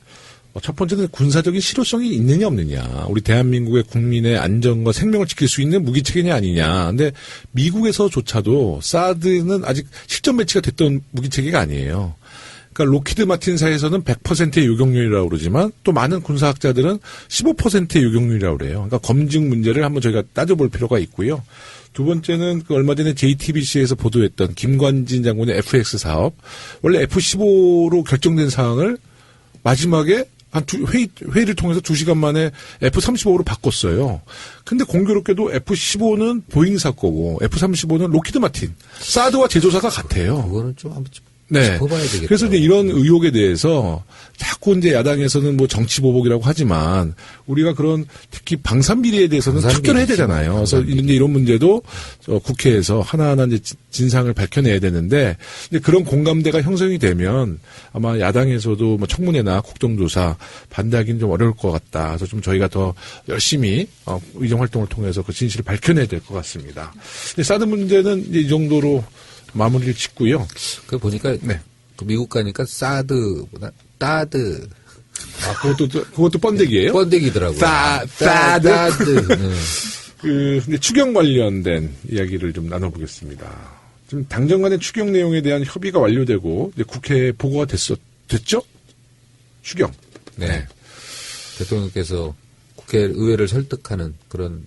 첫 번째는 군사적인 실효성이 있느냐 없느냐. 우리 대한민국의 국민의 안전과 생명을 지킬 수 있는 무기 체계냐 아니냐. 근데 미국에서조차도 사드는 아직 실전 배치가 됐던 무기 체계가 아니에요. 그러니까 로키드 마틴사에서는 100%의 요격률이라고 그러지만 또 많은 군사학자들은 15%의 요격률이라고 그래요. 그러니까 검증 문제를 한번 저희가 따져볼 필요가 있고요. 두 번째는 그 얼마 전에 JTBC에서 보도했던 김관진 장군의 FX 사업. 원래 F-15로 결정된 사항을 마지막에 회의를 통해서 2시간 만에 F-35로 바꿨어요. 근데 공교롭게도 F-15는 보잉사 거고 F-35는 로키드 마틴. 사드와 제조사가 같아요. 그거는 좀 한번 네. 짚어봐야 되겠다. 그래서 이제 이런 의혹에 대해서 자꾸 이제 야당에서는 뭐 정치 보복이라고 하지만 우리가 그런 특히 방산 비리에 대해서는 척결해야 되잖아요. 그래서 이제 이런 문제도 국회에서 하나하나 이제 진상을 밝혀내야 되는데 이제 그런 공감대가 형성이 되면 아마 야당에서도 뭐 청문회나 국정조사 반대하기는 좀 어려울 것 같다. 그래서 좀 저희가 더 열심히 의정 활동을 통해서 그 진실을 밝혀내야 될 것 같습니다. 근데 사드 문제는 이제 이 정도로 마무리를 짓고요. 그 보니까 네. 그 미국 가니까 사드보다 따드. 그것도 번데기예요? 번데기더라고요. 사드. 네. 근데 추경 관련된 이야기를 좀 나눠보겠습니다. 지금 당정 간의 추경 내용에 대한 협의가 완료되고 이제 국회에 보고가 됐죠? 추경. 네. 대통령께서 의회를 설득하는 그런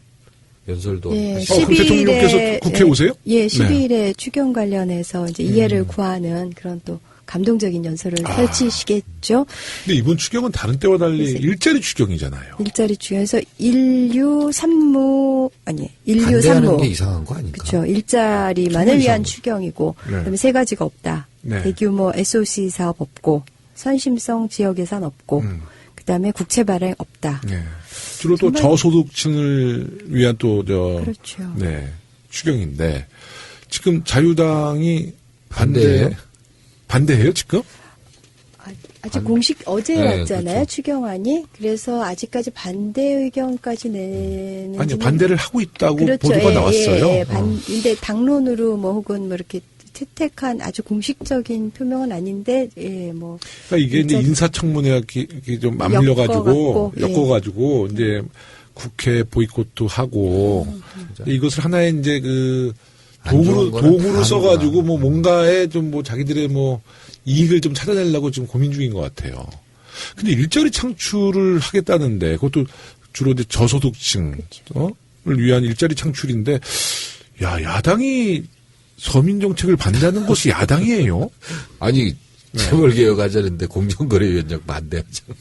연설도 예, 하시고. 그럼 대통령께서 국회 오세요? 예, 12일에 추경 관련해서 이제 이해를 구하는 그런 또 감동적인 연설을 펼치시겠죠. 근데 이번 추경은 다른 때와 달리 그래서 일자리 추경이잖아요. 일자리 추경에서 인류 산무 반대하는 게 이상한 거 아닌가? 그렇죠. 일자리만을 위한 추경이고 네. 그다음에 세 가지가 없다. 네. 대규모 SOC 사업 없고 선심성 지역 예산 없고 그다음에 국채 발행 없다. 네. 주로 또 정말- 저소득층을 위한 그렇죠. 네, 추경인데 지금 자유당이 반대해요? 반대해요 지금? 아직 공식 어제 네, 왔잖아요. 그렇죠. 추경안이. 그래서 아직까지 반대 의견까지 내는 아니요 반대를 하고 있다고 보도가 예, 나왔어요. 예, 예. 근데 당론으로 뭐 혹은 뭐 이렇게 채택한 아주 공식적인 표명은 아닌데 뭐 그러니까 이게 이제 일자리- 인사청문회가 좀 맞물려가지고 엮어갖고, 엮어가지고 이제 국회 보이콧도 하고 이것을 하나의 이제 그 안 좋은 거는 다 도구로 써가지고 하는구나. 뭐 뭔가에 좀 뭐 자기들의 뭐 이익을 좀 찾아내려고 지금 고민 중인 것 같아요. 근데 일자리 창출을 하겠다는데 그것도 주로 이제 저소득층을 위한 일자리 창출인데 야당이 서민 정책을 반대하는 것이 야당이에요? 아니, 재벌개혁하자는데 공정거래위원장 반대하잖아.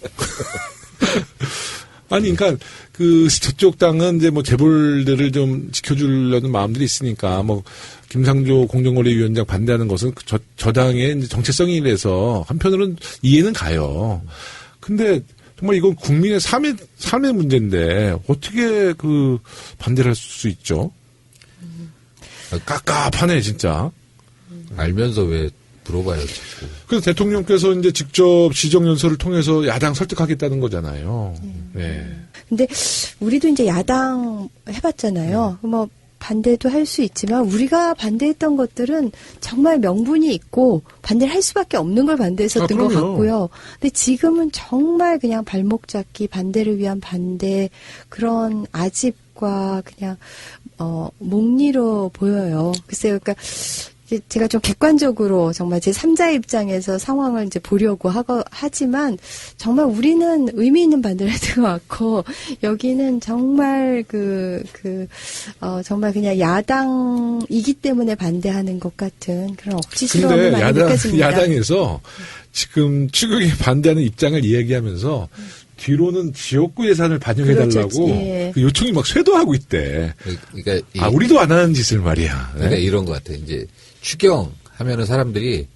아니, 그러니까 저쪽 당은 이제 뭐 재벌들을 좀 지켜주려는 마음들이 있으니까 뭐 김상조 공정거래위원장 반대하는 것은 저 당의 이제 정체성이라서 한편으로는 이해는 가요. 근데 정말 이건 국민의 삶의 문제인데 어떻게 반대를 할 수 있죠? 깝깝하네 진짜. 알면서 왜 물어봐요, 자꾸. 그래서 대통령께서 이제 직접 시정연설을 통해서 야당 설득하겠다는 거잖아요. 네. 근데 우리도 이제 야당 해봤잖아요. 뭐 반대도 할 수 있지만 우리가 반대했던 것들은 정말 명분이 있고 반대를 할 수밖에 없는 걸 반대했었던 것 그럼요. 같고요. 근데 지금은 정말 그냥 발목 잡기, 반대를 위한 반대 그런 아집과 그냥 몽리로 보여요. 글쎄요, 그러니까. 제가 좀 객관적으로 정말 제 3자의 입장에서 상황을 이제 보려고 하지만 정말 우리는 의미 있는 반대를 했던 것 같고 여기는 정말 정말 그냥 야당이기 때문에 반대하는 것 같은 그런 억지스러움이 근데 많이 느껴집니다. 야당에서 지금 추경에 반대하는 입장을 이야기하면서 뒤로는 지역구 예산을 반영해달라고 그렇죠. 예. 그 요청이 막 쇄도하고 있대. 그러니까 아, 우리도 안 하는 짓을 말이야. 그러니까 이런 것 같아요. 이제 추경하면은 사람들이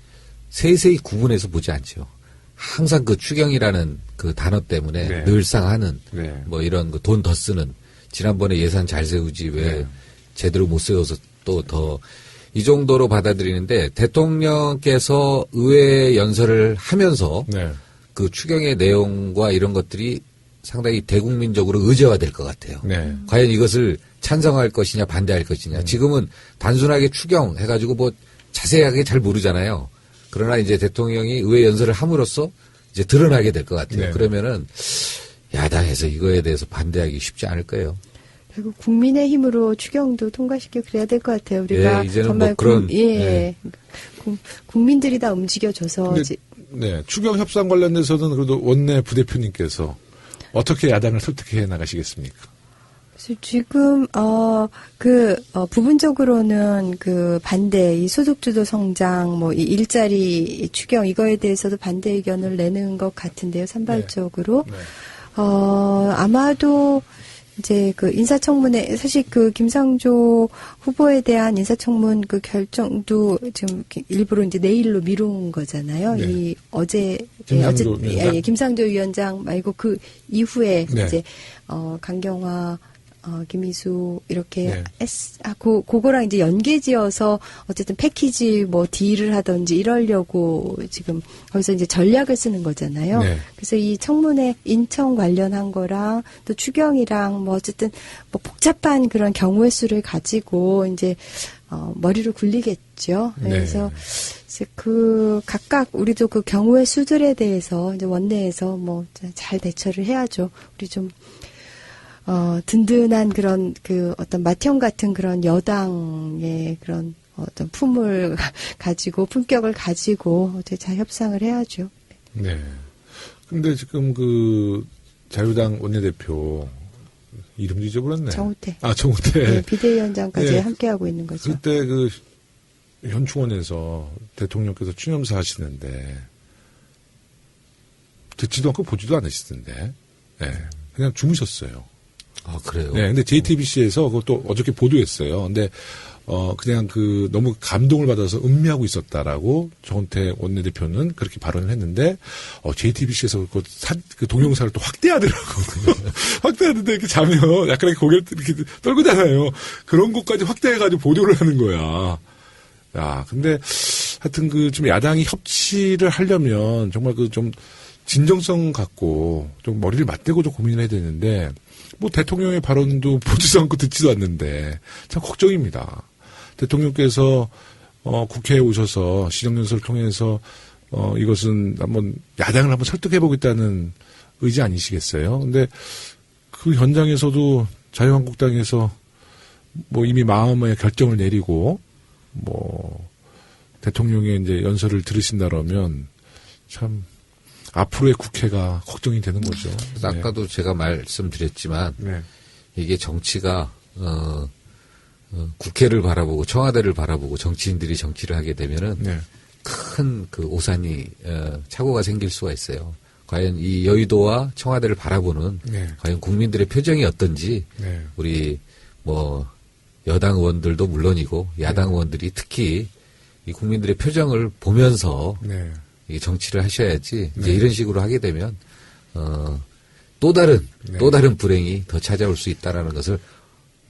세세히 구분해서 보지 않죠. 항상 그 추경이라는 그 단어 때문에 네. 늘상 하는 네. 뭐 이런 그 돈 더 쓰는 지난번에 예산 잘 세우지 왜 네. 제대로 못 세워서 또 더 이 정도로 받아들이는데 대통령께서 의회 연설을 하면서 네. 그 추경의 내용과 이런 것들이 상당히 대국민적으로 의제화될 것 같아요. 네. 과연 이것을 찬성할 것이냐 반대할 것이냐. 지금은 단순하게 추경 해가지고 뭐 자세하게 잘 모르잖아요. 그러나 이제 대통령이 의회 연설을 함으로써 이제 드러나게 될 것 같아요. 네. 그러면은 야당에서 이거에 대해서 반대하기 쉽지 않을 거예요. 그리고 국민의힘으로 추경도 통과시키고 그래야 될 것 같아요. 우리가 예, 이제는 정말 뭐 그런, 예. 국민들이 다 움직여줘서 근데, 네. 추경 협상 관련돼서는 그래도 원내 부대표님께서 어떻게 야당을 설득해 나가시겠습니까? 그래서 지금 부분적으로는 그 반대 이 소득주도 성장 뭐 이 일자리 추경 이거에 대해서도 반대 의견을 내는 것 같은데요. 산발적으로 네. 아마도 이제 그 인사청문회 사실 그 김상조 후보에 대한 인사청문 그 결정도 지금 일부러 이제 내일로 미룬 거잖아요. 네. 이 어제 김상조 위원장? 김상조 위원장 말고 그 이후에 네. 이제 강경화 김희수 이렇게 네. 그거랑 이제 연계지어서 어쨌든 패키지 뭐 딜을 하든지 이러려고 지금 거기서 이제 전략을 쓰는 거잖아요. 네. 그래서 이 청문회 인청 관련한 거랑 또 추경이랑 뭐 어쨌든 뭐 복잡한 그런 경우의 수를 가지고 이제 머리를 굴리겠죠. 그래서 이제 그 각각 우리도 그 경우의 수들에 대해서 이제 원내에서 뭐 잘 대처를 해야죠. 우리 좀 든든한 그런 그 어떤 맏형 같은 그런 여당의 그런 어떤 품격을 가지고 어떻게 잘 협상을 해야죠. 네. 근데 지금 그 자유당 원내대표 이름도 잊어버렸네. 정우택. 정우택. 네, 비대위원장까지 네. 함께하고 있는 거죠. 그때 그 현충원에서 대통령께서 추념사 하시는데 듣지도 않고 보지도 않으시던데, 네. 그냥 주무셨어요. 아, 그래요? 네, 근데 JTBC에서 그것도 어저께 보도했어요. 근데, 그냥 너무 감동을 받아서 음미하고 있었다라고 정은택 원내대표는 그렇게 발언을 했는데, JTBC에서 그 동영상을 또 확대하더라고요. 확대하는데 이렇게 자면 약간 고개를 이렇게 떨고잖아요. 그런 것까지 확대해가지고 보도를 하는 거야. 야, 근데 하여튼 좀 야당이 협치를 하려면 정말 좀 진정성 갖고 좀 머리를 맞대고 좀 고민을 해야 되는데, 뭐 대통령의 발언도 보지도 않고 듣지도 않는데 참 걱정입니다. 대통령께서 국회에 오셔서 시정연설을 통해서 이것은 야당을 한번 설득해 보겠다는 의지 아니시겠어요? 근데 그 현장에서도 자유한국당에서 뭐 이미 마음의 결정을 내리고 뭐 대통령의 이제 연설을 들으신다라면 참 앞으로의 국회가 걱정이 되는 거죠. 그래서 네. 아까도 제가 말씀드렸지만 네. 이게 정치가 국회를 바라보고 청와대를 바라보고 정치인들이 정치를 하게 되면은 네. 큰 그 오산이 착오가 생길 수가 있어요. 과연 이 여의도와 청와대를 바라보는 네. 과연 국민들의 표정이 어떤지 네. 우리 뭐 여당 의원들도 물론이고 야당 의원들이 특히 이 국민들의 표정을 보면서 네. 이 정치를 하셔야지 이제 네. 이런 식으로 하게 되면 또 다른 불행이 더 찾아올 수 있다라는 것을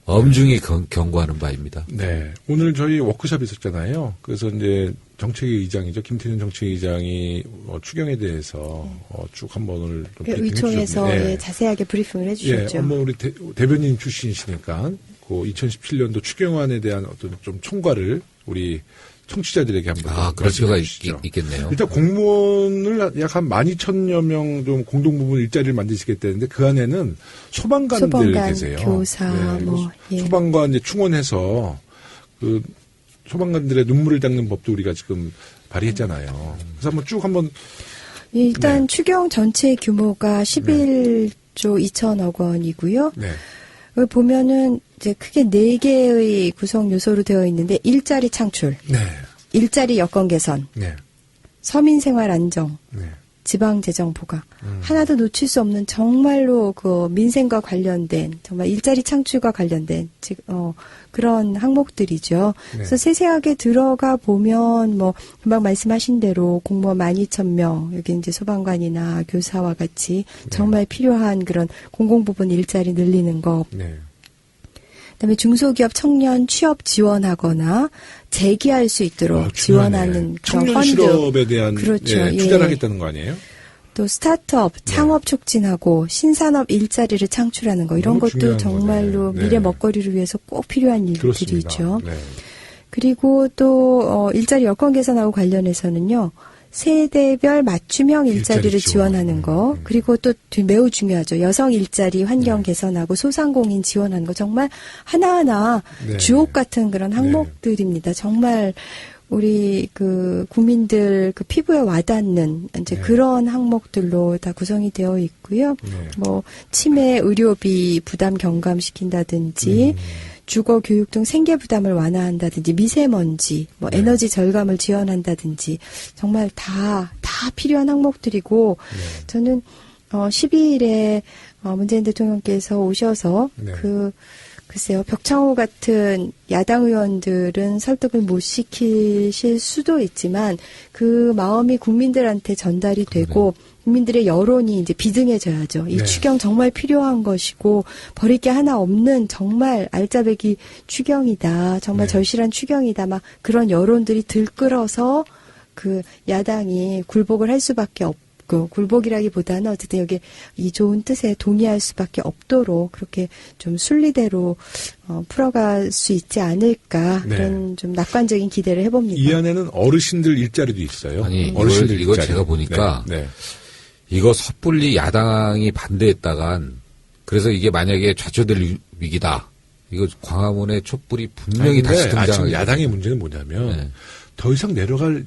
엄중히 경고하는 바입니다. 네. 오늘 저희 워크숍 있었잖아요. 그래서 이제 정책위 의장이죠. 김태년 정책위 의장이 추경에 대해서 쭉 한번 오늘 좀 브리핑 의총에서 해주셨는데. 예, 자세하게 브리핑을 해주셨죠. 예, 우리 대변인 출신이시니까 그 2017년도 추경안에 대한 어떤 좀 총괄을 우리 청취자들에게 한번 그럴 필요가 말씀해 주시죠. 있겠네요. 일단 공무원을 약 한 12,000여 명 좀 공동부문 일자리를 만드시겠다는데 그 안에는 소방관들 소방관, 계세요. 교사, 예. 소방관 이제 충원해서 그 소방관들의 눈물을 닦는 법도 우리가 지금 발의했잖아요. 그래서 한번 일단 네. 추경 전체 규모가 11조 2천억 원이고요. 네. 여기 보면은 이제 크게 4개의 구성 요소로 되어 있는데 일자리 창출, 네. 일자리 여건 개선, 네. 서민 생활 안정, 네. 지방재정부가 하나도 놓칠 수 없는 정말로 그 민생과 관련된 정말 일자리 창출과 관련된 그런 항목들이죠. 네. 그래서 세세하게 들어가 보면 뭐 금방 말씀하신 대로 공무원 12,000명 여기 이제 소방관이나 교사와 같이 정말 필요한 그런 공공부문 일자리 늘리는 거. 네. 그다음에 중소기업 청년 취업 지원하거나 재기할 수 있도록 지원하는 그런 청년 펀드. 실업에 대한 그렇죠. 예, 예. 투자를 하겠다는 거 아니에요? 또 스타트업, 창업 촉진하고 신산업 일자리를 창출하는 거 이런 너무 것도 중요한 정말로 거네. 네. 미래 먹거리를 위해서 꼭 필요한 그렇습니다. 일들이죠. 네. 그리고 또 일자리 여건 개선하고 관련해서는요. 세대별 맞춤형 일자리를 일자리 지원. 지원하는 거 그리고 또 매우 중요하죠. 여성 일자리 환경 개선하고 소상공인 지원하는 거 정말 하나하나 네. 주옥 같은 그런 항목들입니다. 정말 우리 그 국민들 그 피부에 와닿는 이제 네. 그런 항목들로 다 구성이 되어 있고요. 네. 뭐 치매 의료비 부담 경감시킨다든지 주거 교육 등 생계 부담을 완화한다든지 미세먼지 뭐 네. 에너지 절감을 지원한다든지 정말 다 필요한 항목들이고 저는 12일에 문재인 대통령께서 오셔서 네. 글쎄요, 벽창호 같은 야당 의원들은 설득을 못 시키실 수도 있지만 그 마음이 국민들한테 전달이 되고 국민들의 여론이 이제 비등해져야죠. 이 네. 추경 정말 필요한 것이고 버릴 게 하나 없는 정말 알짜배기 추경이다. 정말 네. 절실한 추경이다. 막 그런 여론들이 들끓어서 그 야당이 굴복을 할 수밖에 없고 굴복이라기보다는 어쨌든 여기 이 좋은 뜻에 동의할 수밖에 없도록 그렇게 좀 순리대로 풀어갈 수 있지 않을까 네. 그런 좀 낙관적인 기대를 해봅니다. 이 안에는 어르신들 일자리도 있어요. 아니, 어르신들 이걸 일자리. 제가 보니까 네. 네. 이거 섣불리 야당이 반대했다간 그래서 이게 만약에 좌초될 위기다. 이거 광화문의 촛불이 분명히 다시 지금 등장하게 야당의 문제는 뭐냐면 네. 더 이상 내려갈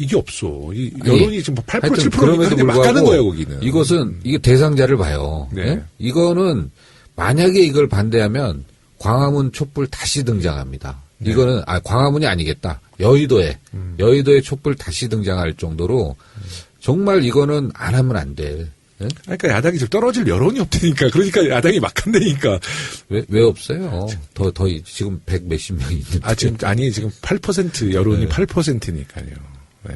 이게 없어. 이 아니, 여론이 지금 8% 하여튼 7%니까 그럼에도 막 가는 불구하고 거예요, 거기는. 이것은 이게 대상자를 봐요. 네. 예? 이거는 만약에 이걸 반대하면 광화문 촛불 다시 등장합니다. 네. 이거는 광화문이 아니겠다. 여의도에 촛불 다시 등장할 정도로 정말 이거는 안 하면 안 돼. 예? 그러니까 야당이 지금 떨어질 여론이 없다니까. 그러니까 야당이 막 한다니까. 왜 없어요? 더 지금 100 몇십 명이 있는데. 지금 8% 여론이 네. 8%니까요. 네.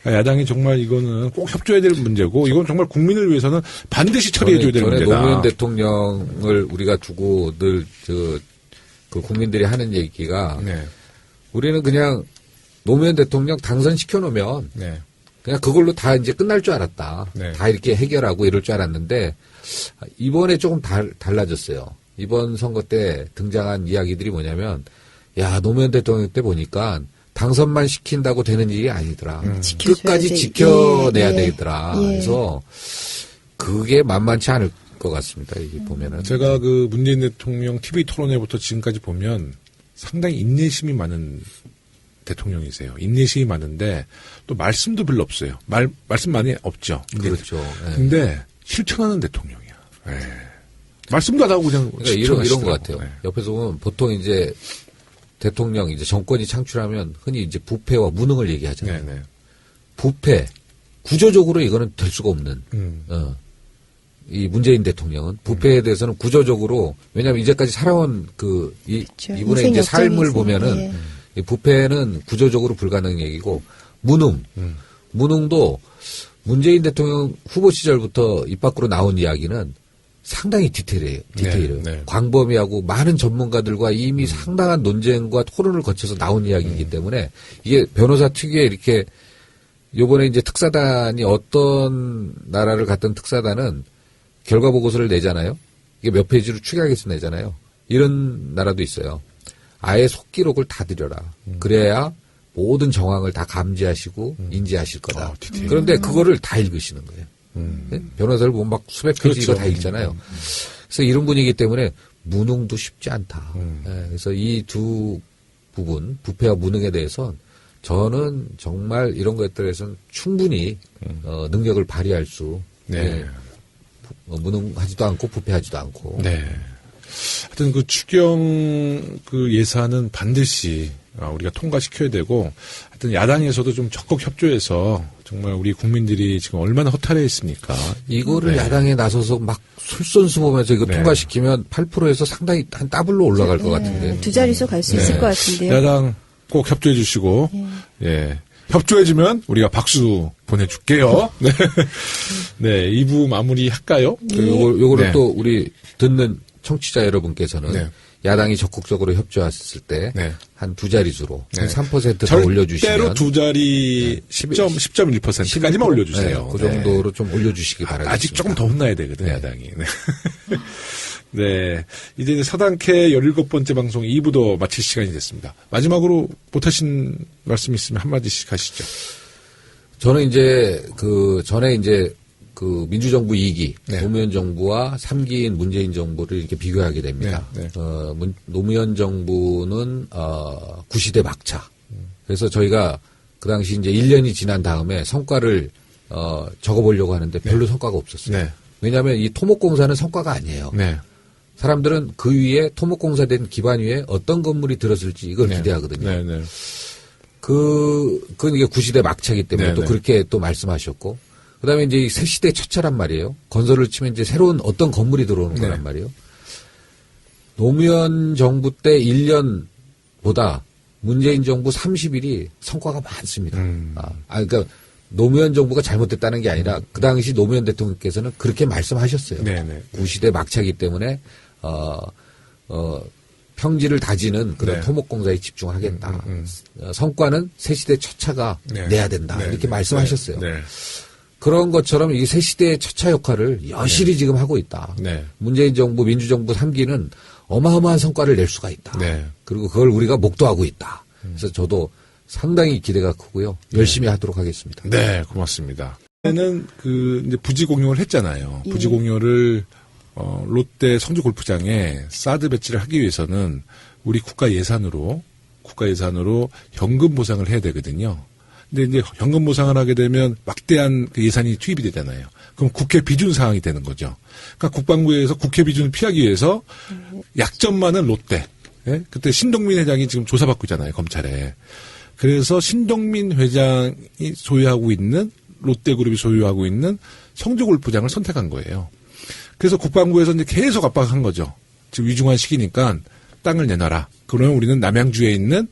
그러니까 야당이 정말 이거는 꼭 협조해야 될 문제고 이건 정말 국민을 위해서는 반드시 처리해줘야 될 전에 문제다. 노무현 대통령을 우리가 두고 늘 그 국민들이 하는 얘기가 네. 우리는 그냥 노무현 대통령 당선시켜 놓으면 네. 그냥 그걸로 다 이제 끝날 줄 알았다. 네. 다 이렇게 해결하고 이럴 줄 알았는데 이번에 조금 달라졌어요. 이번 선거 때 등장한 이야기들이 뭐냐면 야 노무현 대통령 때 보니까 당선만 시킨다고 되는 일이 아니더라. 끝까지 지켜내야 되더라. 예. 그래서 그게 만만치 않을 것 같습니다. 이게 보면은. 제가 그 문재인 대통령 TV 토론회부터 지금까지 보면 상당히 인내심이 많은 대통령이세요. 인내심이 많은데 또 말씀도 별로 없어요. 말씀 많이 없죠. 그렇죠. 예. 근데 실천하는 대통령이야. 예. 말씀도 안 하고 그냥 그러니까 이런 것 실천하시더라고. 같아요. 네. 옆에서 보면 보통 이제 대통령 이제 정권이 창출하면 흔히 이제 부패와 무능을 얘기하잖아요. 네, 네. 부패 구조적으로 이거는 될 수가 없는. 이 문재인 대통령은 부패에 대해서는 구조적으로 왜냐하면 이제까지 살아온 그렇죠. 이분의 인생 이제 삶을 역전이지. 보면은 예. 이 부패는 구조적으로 불가능한 얘기고 무능도 문재인 대통령 후보 시절부터 입 밖으로 나온 이야기는 상당히 디테일해요. 네, 네. 광범위하고 많은 전문가들과 이미 상당한 논쟁과 토론을 거쳐서 나온 이야기이기 때문에 이게 변호사 특유의 이렇게 요번에 이제 특사단이 어떤 나라를 갔던 특사단은 결과 보고서를 내잖아요. 이게 몇 페이지로 축약해서 내잖아요. 이런 나라도 있어요. 아예 속기록을 다 드려라. 그래야 모든 정황을 다 감지하시고 인지하실 거다. 디테일. 그런데 그거를 다 읽으시는 거예요. 네? 변호사를 보면 막 수백 페이지 그렇죠. 이거 다 읽잖아요. 그래서 이런 분이기 때문에 무능도 쉽지 않다. 예, 그래서 이 두 부분, 부패와 무능에 대해서 저는 정말 이런 것들에서는 충분히 능력을 발휘할 수 네. 무능하지도 않고 부패하지도 않고 네. 하여튼 그 추경 그 예산은 반드시 우리가 통과시켜야 되고 하여튼 야당에서도 좀 적극 협조해서 정말 우리 국민들이 지금 얼마나 허탈해 있습니까? 이거를 네. 야당에 나서서 막 솔선수범해서 이거 네. 통과시키면 8%에서 상당히 한 더블로 올라갈 것 같은데. 두 자릿수 갈 수 있을 것 같은데요. 야당 꼭 협조해 주시고 예. 협조해주면 우리가 박수 보내줄게요. 네. 네, 2부 마무리 할까요? 요거를 네. 또 우리 듣는 청취자 여러분께서는 네. 야당이 적극적으로 협조했을 때 한 네. 두 자릿수로 네. 한 3% 더 올려주시면 절대로 두 자리 10.1%까지만 올려주세요. 네, 그 정도로 좀 올려주시기 바라겠습니다. 아직 조금 더 혼나야 되거든요, 야당이. 네. 네. 이제 서당캐 17번째 방송 2부도 마칠 시간이 됐습니다. 마지막으로 못하신 말씀 있으면 한마디씩 하시죠. 저는 이제 전에 이제 민주정부 2기 네. 노무현 정부와 3기인 문재인 정부를 이렇게 비교하게 됩니다. 네, 노무현 정부는 구시대 막차. 그래서 저희가 그 당시 이제 1년이 지난 다음에 성과를 적어보려고 하는데 별로 성과가 없었어요. 네. 왜냐하면 이 토목공사는 성과가 아니에요. 네. 사람들은 그 위에 토목공사된 기반 위에 어떤 건물이 들었을지 이걸 기대하거든요. 네, 네. 그건 이게 구시대 막차이기 때문에 네, 또 네. 그렇게 또 말씀하셨고, 그 다음에 이제 이 새 시대 첫차란 말이에요. 건설을 치면 이제 새로운 어떤 건물이 들어오는 네. 거란 말이에요. 노무현 정부 때 1년보다 문재인 정부 30일이 성과가 많습니다. 그러니까 노무현 정부가 잘못됐다는 게 아니라 그 당시 노무현 대통령께서는 그렇게 말씀하셨어요. 네, 네. 구시대 막차이기 때문에 평지를 다지는 그런 네. 토목공사에 집중하겠다. 성과는 새시대 첫차가 네. 내야 된다. 네, 이렇게 네. 말씀하셨어요. 네. 그런 것처럼 이 새시대의 첫차 역할을 여실히 지금 하고 있다. 네. 문재인 정부, 민주정부 3기는 어마어마한 성과를 낼 수가 있다. 네. 그리고 그걸 우리가 목도하고 있다. 그래서 저도 상당히 기대가 크고요. 열심히 하도록 하겠습니다. 네, 고맙습니다. 는 이제 부지 공유를 했잖아요. 부지 공유를 롯데 성주 골프장에 사드 배치를 하기 위해서는 우리 국가 예산으로 현금 보상을 해야 되거든요. 근데 이제 현금 보상을 하게 되면 막대한 그 예산이 투입이 되잖아요. 그럼 국회 비준 사항이 되는 거죠. 그러니까 국방부에서 국회 비준을 피하기 위해서 약점 많은 롯데, 예? 그때 신동민 회장이 지금 조사받고 있잖아요, 검찰에. 그래서 신동민 회장이 소유하고 있는 롯데그룹이 소유하고 있는 성주골프장을 선택한 거예요. 그래서 국방부에서 이제 계속 압박한 거죠. 지금 위중한 시기니까 땅을 내놔라. 그러면 우리는 남양주에 있는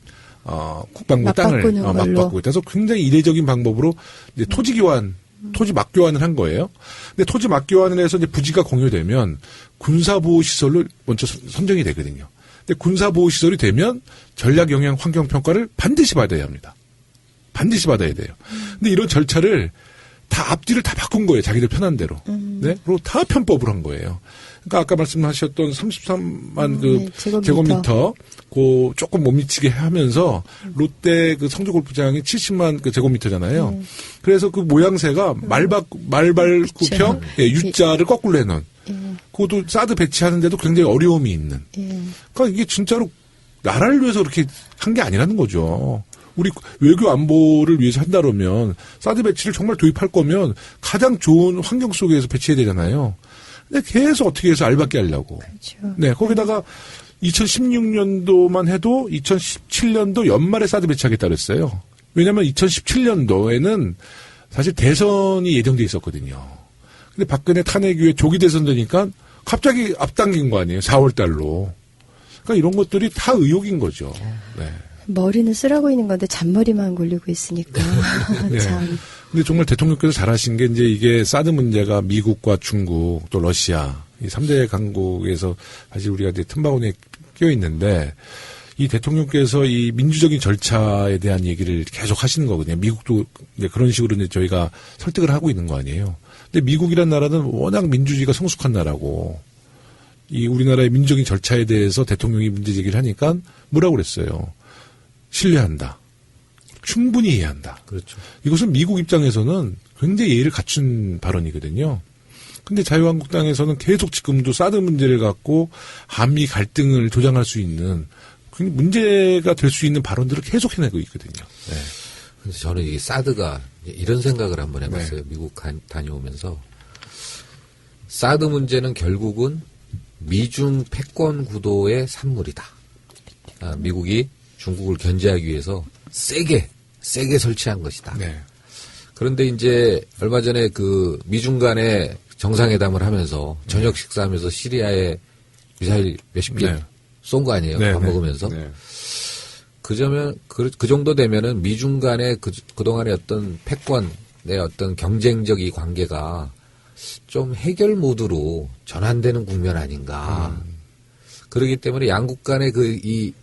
국방부 땅을 맞바꾸고 있다. 그래서 굉장히 이례적인 방법으로 이제 토지 맞교환을 한 거예요. 근데 토지 맞교환을 해서 이제 부지가 공유되면 군사보호시설로 먼저 선정이 되거든요. 근데 군사보호시설이 되면 전략영향환경평가를 반드시 받아야 합니다. 반드시 받아야 돼요. 근데 이런 절차를 다 앞뒤를 다 바꾼 거예요. 자기들 편한 대로. 네? 그리고 다 편법을 한 거예요. 그러니까 아까 말씀하셨던 33만 제곱미터 그 조금 못 미치게 하면서 롯데 그 성주 골프장이 70만 그 제곱미터잖아요. 그래서 그 모양새가 말발구평 U자를 거꾸로 해놓은. 그것도 사드 배치하는데도 굉장히 어려움이 있는. 그러니까 이게 진짜로 나라를 위해서 그렇게 한 게 아니라는 거죠. 우리 외교 안보를 위해서 한다면 사드 배치를 정말 도입할 거면 가장 좋은 환경 속에서 배치해야 되잖아요. 근데 계속 어떻게 해서 알받게 하려고. 그렇죠. 네, 거기다가 2016년도만 해도 2017년도 연말에 사드 배치하겠다 그랬어요. 왜냐하면 2017년도에는 사실 대선이 예정돼 있었거든요. 근데 박근혜 탄핵 이후에 조기 대선 되니까 갑자기 앞당긴 거 아니에요. 4월 달로. 그러니까 이런 것들이 다 의혹인 거죠. 네. 머리는 쓰라고 있는 건데 잔머리만 굴리고 있으니까. 네. 참. 근데 정말 대통령께서 잘하신 게 이제 이게 사드 문제가 미국과 중국 또 러시아 이 3대 강국에서 사실 우리가 이제 틈바구니에 끼어 있는데 이 대통령께서 이 민주적인 절차에 대한 얘기를 계속 하시는 거거든요. 미국도 이제 그런 식으로 이제 저희가 설득을 하고 있는 거 아니에요. 근데 미국이란 나라는 워낙 민주주의가 성숙한 나라고 이 우리나라의 민주적인 절차에 대해서 대통령이 문제 제기를 하니까 뭐라고 그랬어요. 신뢰한다. 충분히 이해한다. 그렇죠. 이것은 미국 입장에서는 굉장히 예의를 갖춘 발언이거든요. 근데 자유한국당에서는 계속 지금도 사드 문제를 갖고 한미 갈등을 조장할 수 있는 문제가 될 수 있는 발언들을 계속 해내고 있거든요. 네. 그래서 저는 이 사드가 이런 생각을 한번 해봤어요. 네. 미국 다녀오면서 사드 문제는 결국은 미중 패권 구도의 산물이다. 미국이 중국을 견제하기 위해서 세게 설치한 것이다. 네. 그런데 이제 얼마 전에 그 미중 간의 정상회담을 하면서 저녁 식사하면서 시리아에 미사일 몇십 개 네. 쏜 거 아니에요? 네, 밥 네. 먹으면서. 네. 그 정도 되면은 미중 간의 그동안의 어떤 패권의 어떤 경쟁적 이 관계가 좀 해결 모드로 전환되는 국면 아닌가. 그렇기 때문에 양국 간의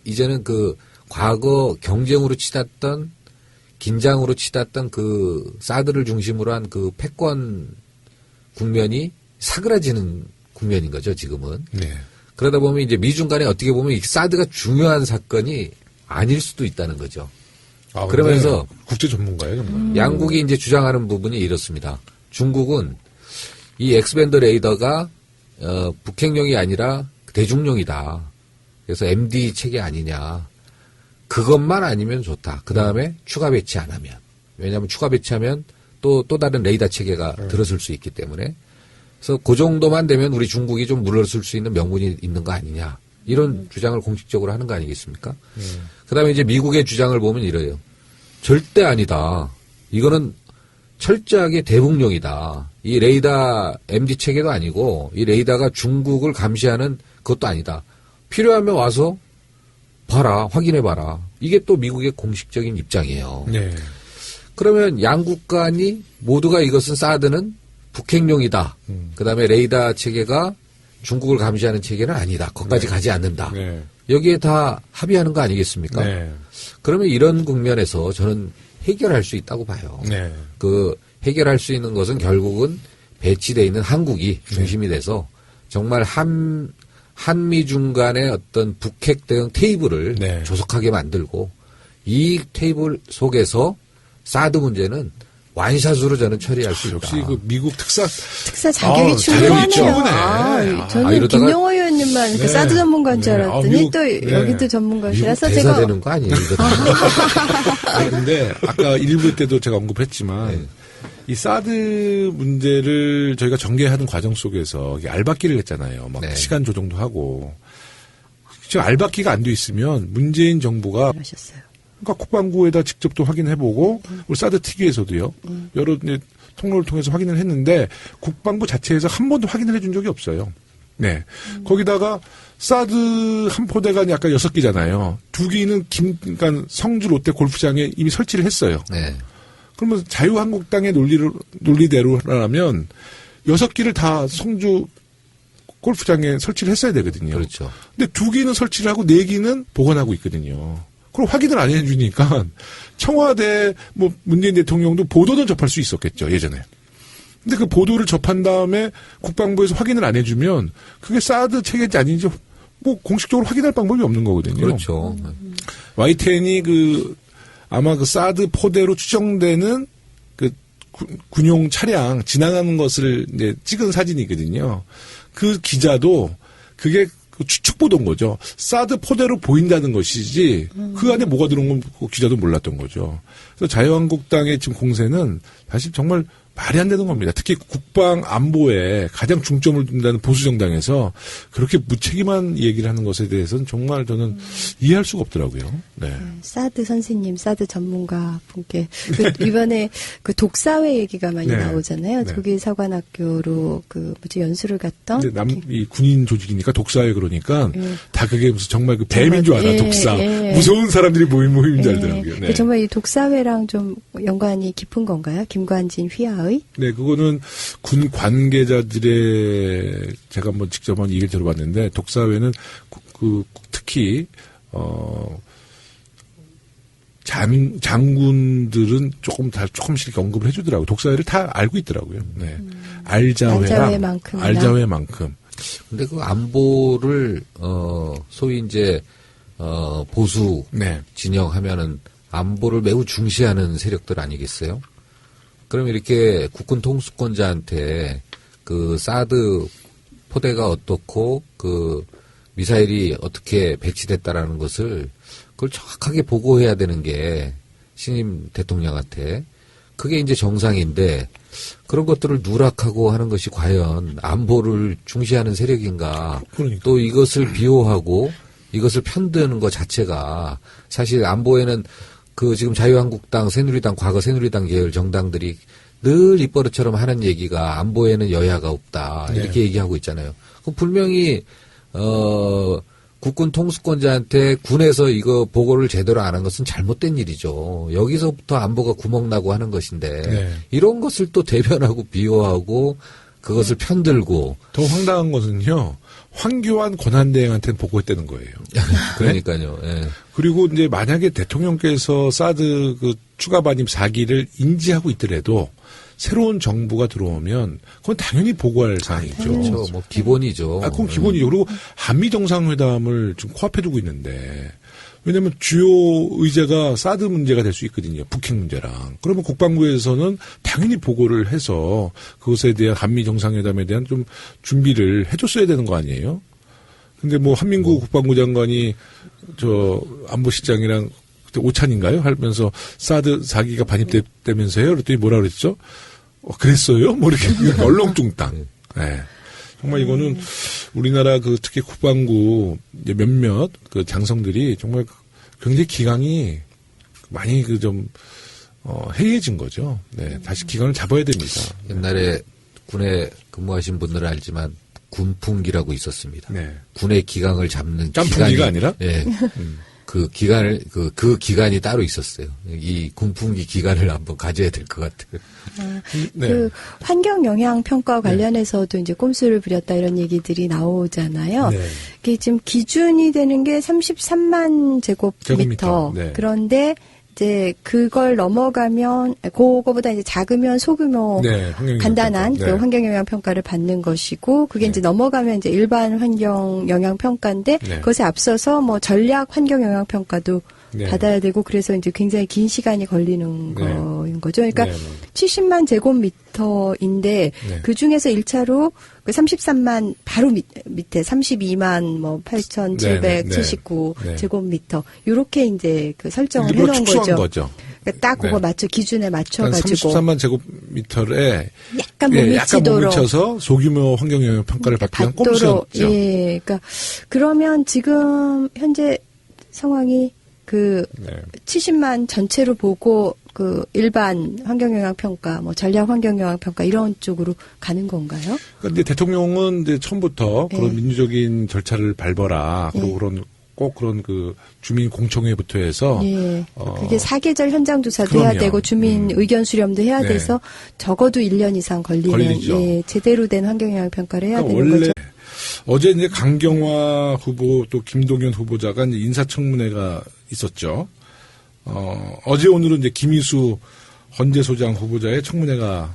이제는 그 과거 경쟁으로 치닫던 긴장으로 치닫던 그 사드를 중심으로 한 그 패권 국면이 사그라지는 국면인 거죠, 지금은. 네. 그러다 보면 이제 미중 간에 어떻게 보면 이 사드가 중요한 사건이 아닐 수도 있다는 거죠. 아, 그러면서 근데 국제 전문가예요, 정말. 양국이 이제 주장하는 부분이 이렇습니다. 중국은 이 엑스밴드 레이더가 북핵용이 아니라 대중용이다. 그래서 MD 체계 아니냐. 그것만 아니면 좋다. 그 다음에 추가 배치 안 하면. 왜냐하면 추가 배치하면 또 다른 레이더 체계가 들어설 수 있기 때문에. 그래서 그 정도만 되면 우리 중국이 좀 물러설 수 있는 명분이 있는 거 아니냐. 이런 주장을 공식적으로 하는 거 아니겠습니까? 그 다음에 이제 미국의 주장을 보면 이래요. 절대 아니다. 이거는 철저하게 대북용이다. 이 레이더 MD 체계도 아니고 이 레이더가 중국을 감시하는 그것도 아니다. 필요하면 와서 봐라, 확인해봐라. 이게 또 미국의 공식적인 입장이에요. 네. 그러면 양국 간이 모두가 이것은 사드는 북핵용이다. 그 다음에 레이더 체계가 중국을 감시하는 체계는 아니다. 거기까지 가지 않는다. 네. 여기에 다 합의하는 거 아니겠습니까? 네. 그러면 이런 국면에서 저는 해결할 수 있다고 봐요. 네. 그 해결할 수 있는 것은 결국은 배치되어 있는 한국이 중심이 돼서 정말 한미중 간의 어떤 북핵 대응 테이블을 네. 조속하게 만들고 이 테이블 속에서 사드 문제는 완샷으로 저는 처리할 수 있다. 역시 그 미국 특사 자격이 자격이 충분해. 저는 이러다가- 김영호 의원님만 네. 그 사드 전문가인 줄 네. 알았더니 미국- 또 네. 여기도 전문가시라서 미국 제가 대사되는 거 아니에요? 이거 다. 아니, 근데 아까 1부 때도 제가 언급했지만 네. 이 사드 문제를 저희가 전개하는 과정 속에서 이게 알박기를 했잖아요. 막 네. 시간 조정도 하고. 지금 알박기가 안 돼 있으면 문재인 정부가 하셨어요. 그러니까 국방부에다 직접 또 확인해보고 우리 사드 특위에서도요. 여러 이제 통로를 통해서 확인을 했는데 국방부 자체에서 한 번도 확인을 해준 적이 없어요. 네. 거기다가 사드 한 포대가 약간 6기잖아요. 2기는 그러니까 성주 롯데 골프장에 이미 설치를 했어요. 네. 그러면 자유한국당의 논리대로라면 6기를 다 성주 골프장에 설치를 했어야 되거든요. 그렇죠. 근데 2기는 설치를 하고 4기는 보관하고 있거든요. 그럼 확인을 안 해주니까 청와대 문재인 대통령도 보도는 접할 수 있었겠죠, 예전에. 근데 그 보도를 접한 다음에 국방부에서 확인을 안 해주면 그게 사드 체계인지 아닌지 공식적으로 확인할 방법이 없는 거거든요. 그렇죠. Y10이 아마 그 사드 포대로 추정되는 그 군용 차량 지나가는 것을 이제 찍은 사진이거든요. 그 기자도 그게 추측 보도인 거죠. 사드 포대로 보인다는 것이지 그 안에 뭐가 들어온 건 그 기자도 몰랐던 거죠. 그래서 자유한국당의 지금 공세는 사실 정말 말이 안 되는 겁니다. 특히 국방 안보에 가장 중점을 둔다는 보수 정당에서 그렇게 무책임한 얘기를 하는 것에 대해서는 정말 저는 이해할 수가 없더라고요. 네. 사드 선생님, 사드 전문가 분께 이번에 그 독사회 얘기가 많이 네. 나오잖아요. 네. 독일 사관학교로 연수를 갔던. 근데 이 군인 조직이니까 독사회 그러니까 예. 다 그게 무슨 정말 그 뱀인 줄 알아. 예, 독사. 예. 무서운 사람들이 모임인 줄 알더라고요. 네. 정말 이 독사회랑 좀 연관이 깊은 건가요? 김관진 휘하의? 네, 그거는 군 관계자들의 제가 한번 직접 한번 얘기를 들어봤는데 독사회는 특히 장군들은 조금씩 이렇게 언급을 해주더라고요. 독사회를 다 알고 있더라고요. 네, 알자회만큼이나. 알자회만큼. 근데 그 안보를 소위 이제 보수 네, 진영하면은 안보를 매우 중시하는 세력들 아니겠어요? 그럼 이렇게 국군 통수권자한테 그 사드 포대가 어떻고 그 미사일이 어떻게 배치됐다라는 것을 그걸 정확하게 보고해야 되는 게 신임 대통령한테 그게 이제 정상인데 그런 것들을 누락하고 하는 것이 과연 안보를 중시하는 세력인가? 그러니까. 또 이것을 비호하고 이것을 편드는 것 자체가 사실 안보에는 그 지금 자유한국당, 새누리당, 과거 새누리당 계열 정당들이 늘 입버릇처럼 하는 얘기가 안보에는 여야가 없다. 이렇게 얘기하고 있잖아요. 그럼 분명히, 국군 통수권자한테 군에서 이거 보고를 제대로 안 한 것은 잘못된 일이죠. 여기서부터 안보가 구멍나고 하는 것인데 이런 것을 또 대변하고 비호하고 그것을 편들고 더 황당한 것은요. 황교안 권한대행한테는 보고했다는 거예요. 그러니까요. 예. 그리고 이제 만약에 대통령께서 사드 그 추가 반입 사기를 인지하고 있더라도 새로운 정부가 들어오면 그건 당연히 보고할 사항이죠. 그렇죠. 뭐 기본이죠. 그건 기본이죠. 그리고 한미 정상회담을 지금 코앞에 두고 있는데 왜냐하면 주요 의제가 사드 문제가 될 수 있거든요. 북핵 문제랑. 그러면 국방부에서는 당연히 보고를 해서 그것에 대한 한미 정상회담에 대한 좀 준비를 해줬어야 되는 거 아니에요? 근데 뭐 한민구 국방부 장관이 저 안보실장이랑 그때 오찬인가요? 하면서 사드 4기가 반입됐다면서요? 그랬더니 뭐라 그랬죠? 그랬어요? 뭐 이렇게 얼렁뚱땅. 네. 정말 이거는 우리나라 그 특히 국방부 몇몇 그 장성들이 정말 굉장히 기강이 많이 그 좀 해이해진 거죠. 네. 다시 기강을 잡아야 됩니다. 옛날에 군에 근무하신 분들은 알지만 군풍기라고 있었습니다. 네. 군의 기강을 잡는 짬풍기가 아니라? 예. 그 기간을 그 기간이 따로 있었어요. 이 군풍기 기간을 한번 가져야 될 것 같아요. 네. 그 환경 영향 평가 관련해서도 이제 꼼수를 부렸다 이런 얘기들이 나오잖아요. 네. 이게 지금 기준이 되는 게 33만 제곱미터. 네. 그런데 이제 그걸 넘어가면 그거보다 이제 작으면 소규모 네, 환경 간단한 평가. 그 네. 환경 영향 평가를 받는 것이고 그게 네. 이제 넘어가면 이제 일반 환경 영향 평가인데 네. 그것에 앞서서 뭐 전략 환경 영향 평가도 네. 받아야 되고 그래서 이제 굉장히 긴 시간이 걸리는 네. 거인 거죠. 그러니까 네, 네. 70만 제곱미터인데 네. 그 중에서 1차로 그 33만 바로 밑에 32만 뭐 8,779 네, 네. 제곱미터 요렇게 이제 그 설정을 일부러 해놓은 축소한 거죠. 거죠. 그러니까 딱 그거 네. 맞춰 기준에 맞춰가지고 33만 제곱미터에 약간 못 약간 못 미치도록 미쳐서 소규모 환경 영향 평가를 받기 위한 받도록 꼼수였죠. 예, 그러니까 그러면 지금 현재 상황이 그 네. 70만 전체로 보고 그 일반 환경영향평가, 뭐 전략 환경영향평가 이런 쪽으로 가는 건가요? 그런데 대통령은 이제 처음부터 네. 그런 민주적인 절차를 밟아라. 그리고 네. 그런 꼭 그런 그 주민 공청회부터 해서 예. 그게 사계절 현장 조사도 해야 그럼요. 되고 주민 의견 수렴도 해야 네. 돼서 적어도 1년 이상 걸리죠. 예, 제대로 된 환경영향 평가를 해야 그러니까 되는 원래 거죠. 어제 이제 강경화 후보 또 김동연 후보자가 이제 인사청문회가 있었죠. 어제 오늘은 이제 김희수 헌재소장 후보자의 청문회가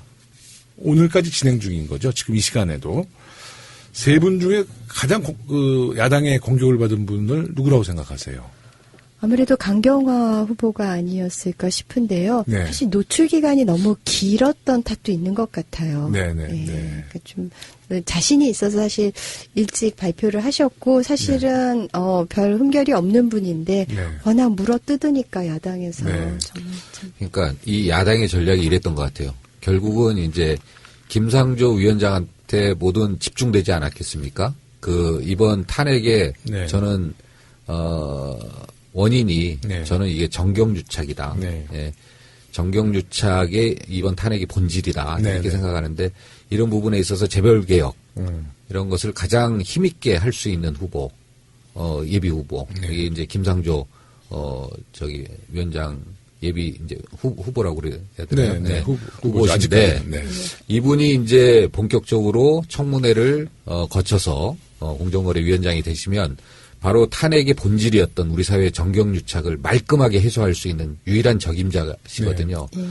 오늘까지 진행 중인 거죠. 지금 이 시간에도. 세 분 중에 가장 그 야당의 공격을 받은 분을 누구라고 생각하세요? 아무래도 강경화 후보가 아니었을까 싶은데요. 네. 사실 노출 기간이 너무 길었던 탓도 있는 것 같아요. 네네. 예, 네. 그러니까 좀 자신이 있어서 사실 일찍 발표를 하셨고 사실은 별 흠결이 없는 분인데 네. 워낙 물어뜯으니까 야당에서 네. 정말 참. 그러니까 이 야당의 전략이 이랬던 것 같아요. 결국은 이제 김상조 위원장한테 모든 집중되지 않았겠습니까? 그 이번 탄핵에 네. 저는 원인이 네. 저는 이게 정경유착이다. 네. 예. 정경유착의 이번 탄핵의 본질이다. 네, 이렇게 네. 생각하는데 이런 부분에 있어서 재벌개혁 음. 이런 것을 가장 힘있게 할 수 있는 후보, 예비 후보. 네. 이게 이제 김상조, 위원장 예비 이제 후보라고 그래야 되나요? 네, 네. 후보신데 아직까지는, 네. 이분이 이제 본격적으로 청문회를 거쳐서 공정거래위원장이 되시면 바로 탄핵의 본질이었던 우리 사회의 정경유착을 말끔하게 해소할 수 있는 유일한 적임자시거든요. 네.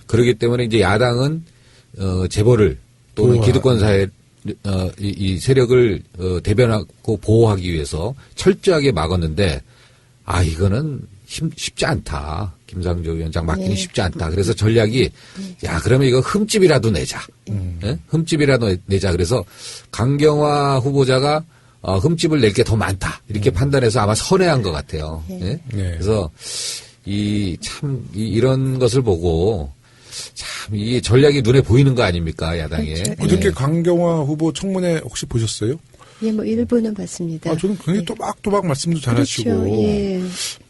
그렇기 때문에 이제 야당은 재벌을 또는 기득권 사회 이 세력을 대변하고 보호하기 위해서 철저하게 막았는데 이거는 쉽지 않다. 김상조 위원장 맡기기 네. 쉽지 않다. 그래서 전략이 그러면 이거 흠집이라도 내자. 예? 흠집이라도 내자. 그래서 강경화 후보자가 흠집을 낼 게 더 많다. 이렇게 판단해서 아마 선회한 것 같아요. 네. 예? 네. 그래서 이런 것을 보고 참 이 전략이 눈에 보이는 거 아닙니까 야당에. 그렇죠. 어저께 예. 강경화 후보 청문회 혹시 보셨어요? 예, 뭐 일부는 봤습니다. 저는 굉장히 예. 또박또박 말씀도 잘하시고, 그렇죠. 예.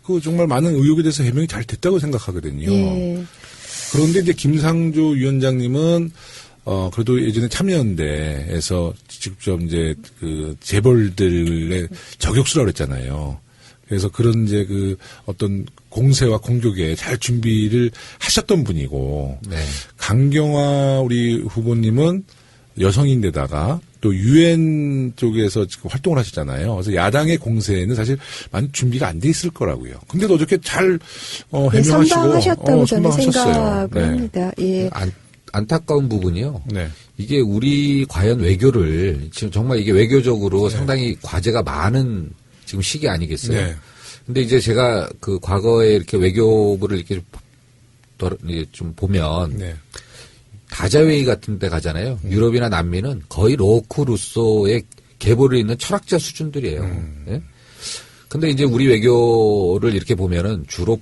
그 정말 많은 의혹에 대해서 해명이 잘 됐다고 생각하거든요. 예. 그런데 이제 김상조 위원장님은 그래도 예전에 참여연대에서 직접 이제 그 재벌들의 저격수라고 그랬잖아요. 그래서 그런 이제 그 어떤 공세와 공격에 잘 준비를 하셨던 분이고, 네. 강경화 우리 후보님은 여성인데다가 또 유엔 쪽에서 지금 활동을 하시잖아요. 그래서 야당의 공세에는 사실 많이 준비가 안 돼 있을 거라고요. 근데도 어저께 잘 예, 해명하시고 선방하셨다고 저는 선방하셨어요. 생각을 합니다. 예. 안타까운 부분이요. 네. 이게 우리 과연 외교를 지금 정말 이게 외교적으로 상당히 과제가 많은 지금 시기 아니겠어요? 네. 근데 이제 제가 그 과거에 이렇게 외교부를 이렇게 좀 보면 네. 다자회의 같은 데 가잖아요. 유럽이나 남미는 거의 로크 루소의 계보를 있는 철학자 수준들이에요. 예? 근데 이제 우리 외교를 이렇게 보면은 주로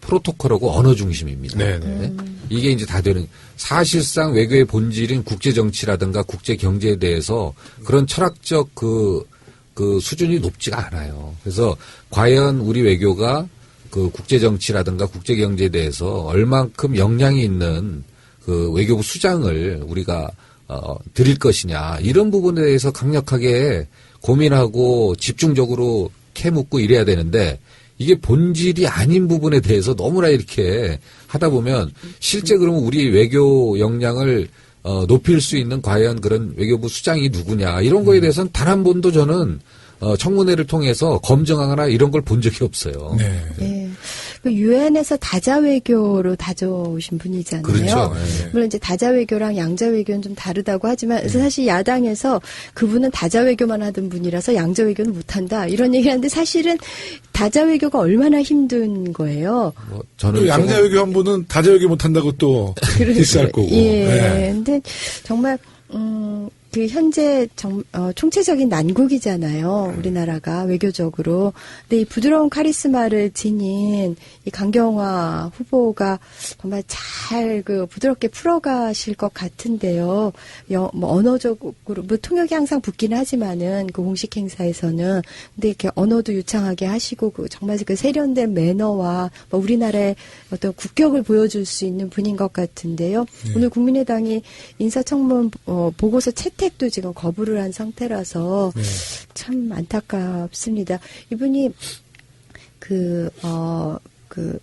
프로토콜하고 언어 중심입니다. 네네. 예? 이게 이제 다 되는 사실상 외교의 본질인 국제 정치라든가 국제 경제에 대해서 그런 철학적 그 수준이 높지가 않아요. 그래서 과연 우리 외교가 그 국제 정치라든가 국제 경제에 대해서 얼만큼 역량이 있는 그 외교부 수장을 우리가 드릴 것이냐 이런 부분에 대해서 강력하게 고민하고 집중적으로 캐묻고 이래야 되는데 이게 본질이 아닌 부분에 대해서 너무나 이렇게 하다 보면 실제 그러면 우리 외교 역량을 높일 수 있는 과연 그런 외교부 수장이 누구냐 이런 거에 대해서는 단 한 번도 저는 청문회를 통해서 검증하거나 이런 걸 본 적이 없어요. 네. 예. 그 유엔에서 다자외교로 다져오신 분이잖아요. 그렇죠. 네. 물론 이제 다자외교랑 양자외교는 좀 다르다고 하지만 사실 야당에서 그분은 다자외교만 하던 분이라서 양자외교는 못한다 이런 얘기를 하는데 사실은 다자외교가 얼마나 힘든 거예요. 뭐 저는 또 양자외교 한 분은 다자외교 못한다고 또 디스할 거고. 예. 네. 근데 정말 그 현재 총체적인 난국이잖아요. 우리나라가 외교적으로. 근데 이 부드러운 카리스마를 지닌 이 강경화 후보가 정말 잘 그 부드럽게 풀어가실 것 같은데요. 뭐 언어적으로 뭐 통역이 항상 붙기는 하지만은 그 공식 행사에서는 근데 이렇게 언어도 유창하게 하시고 그 정말 그 세련된 매너와 뭐 우리나라의 어떤 국격을 보여줄 수 있는 분인 것 같은데요. 오늘 국민의당이 인사청문 보고서 채택도 지금 거부를 한 상태라서 네. 참 안타깝습니다. 이분이 그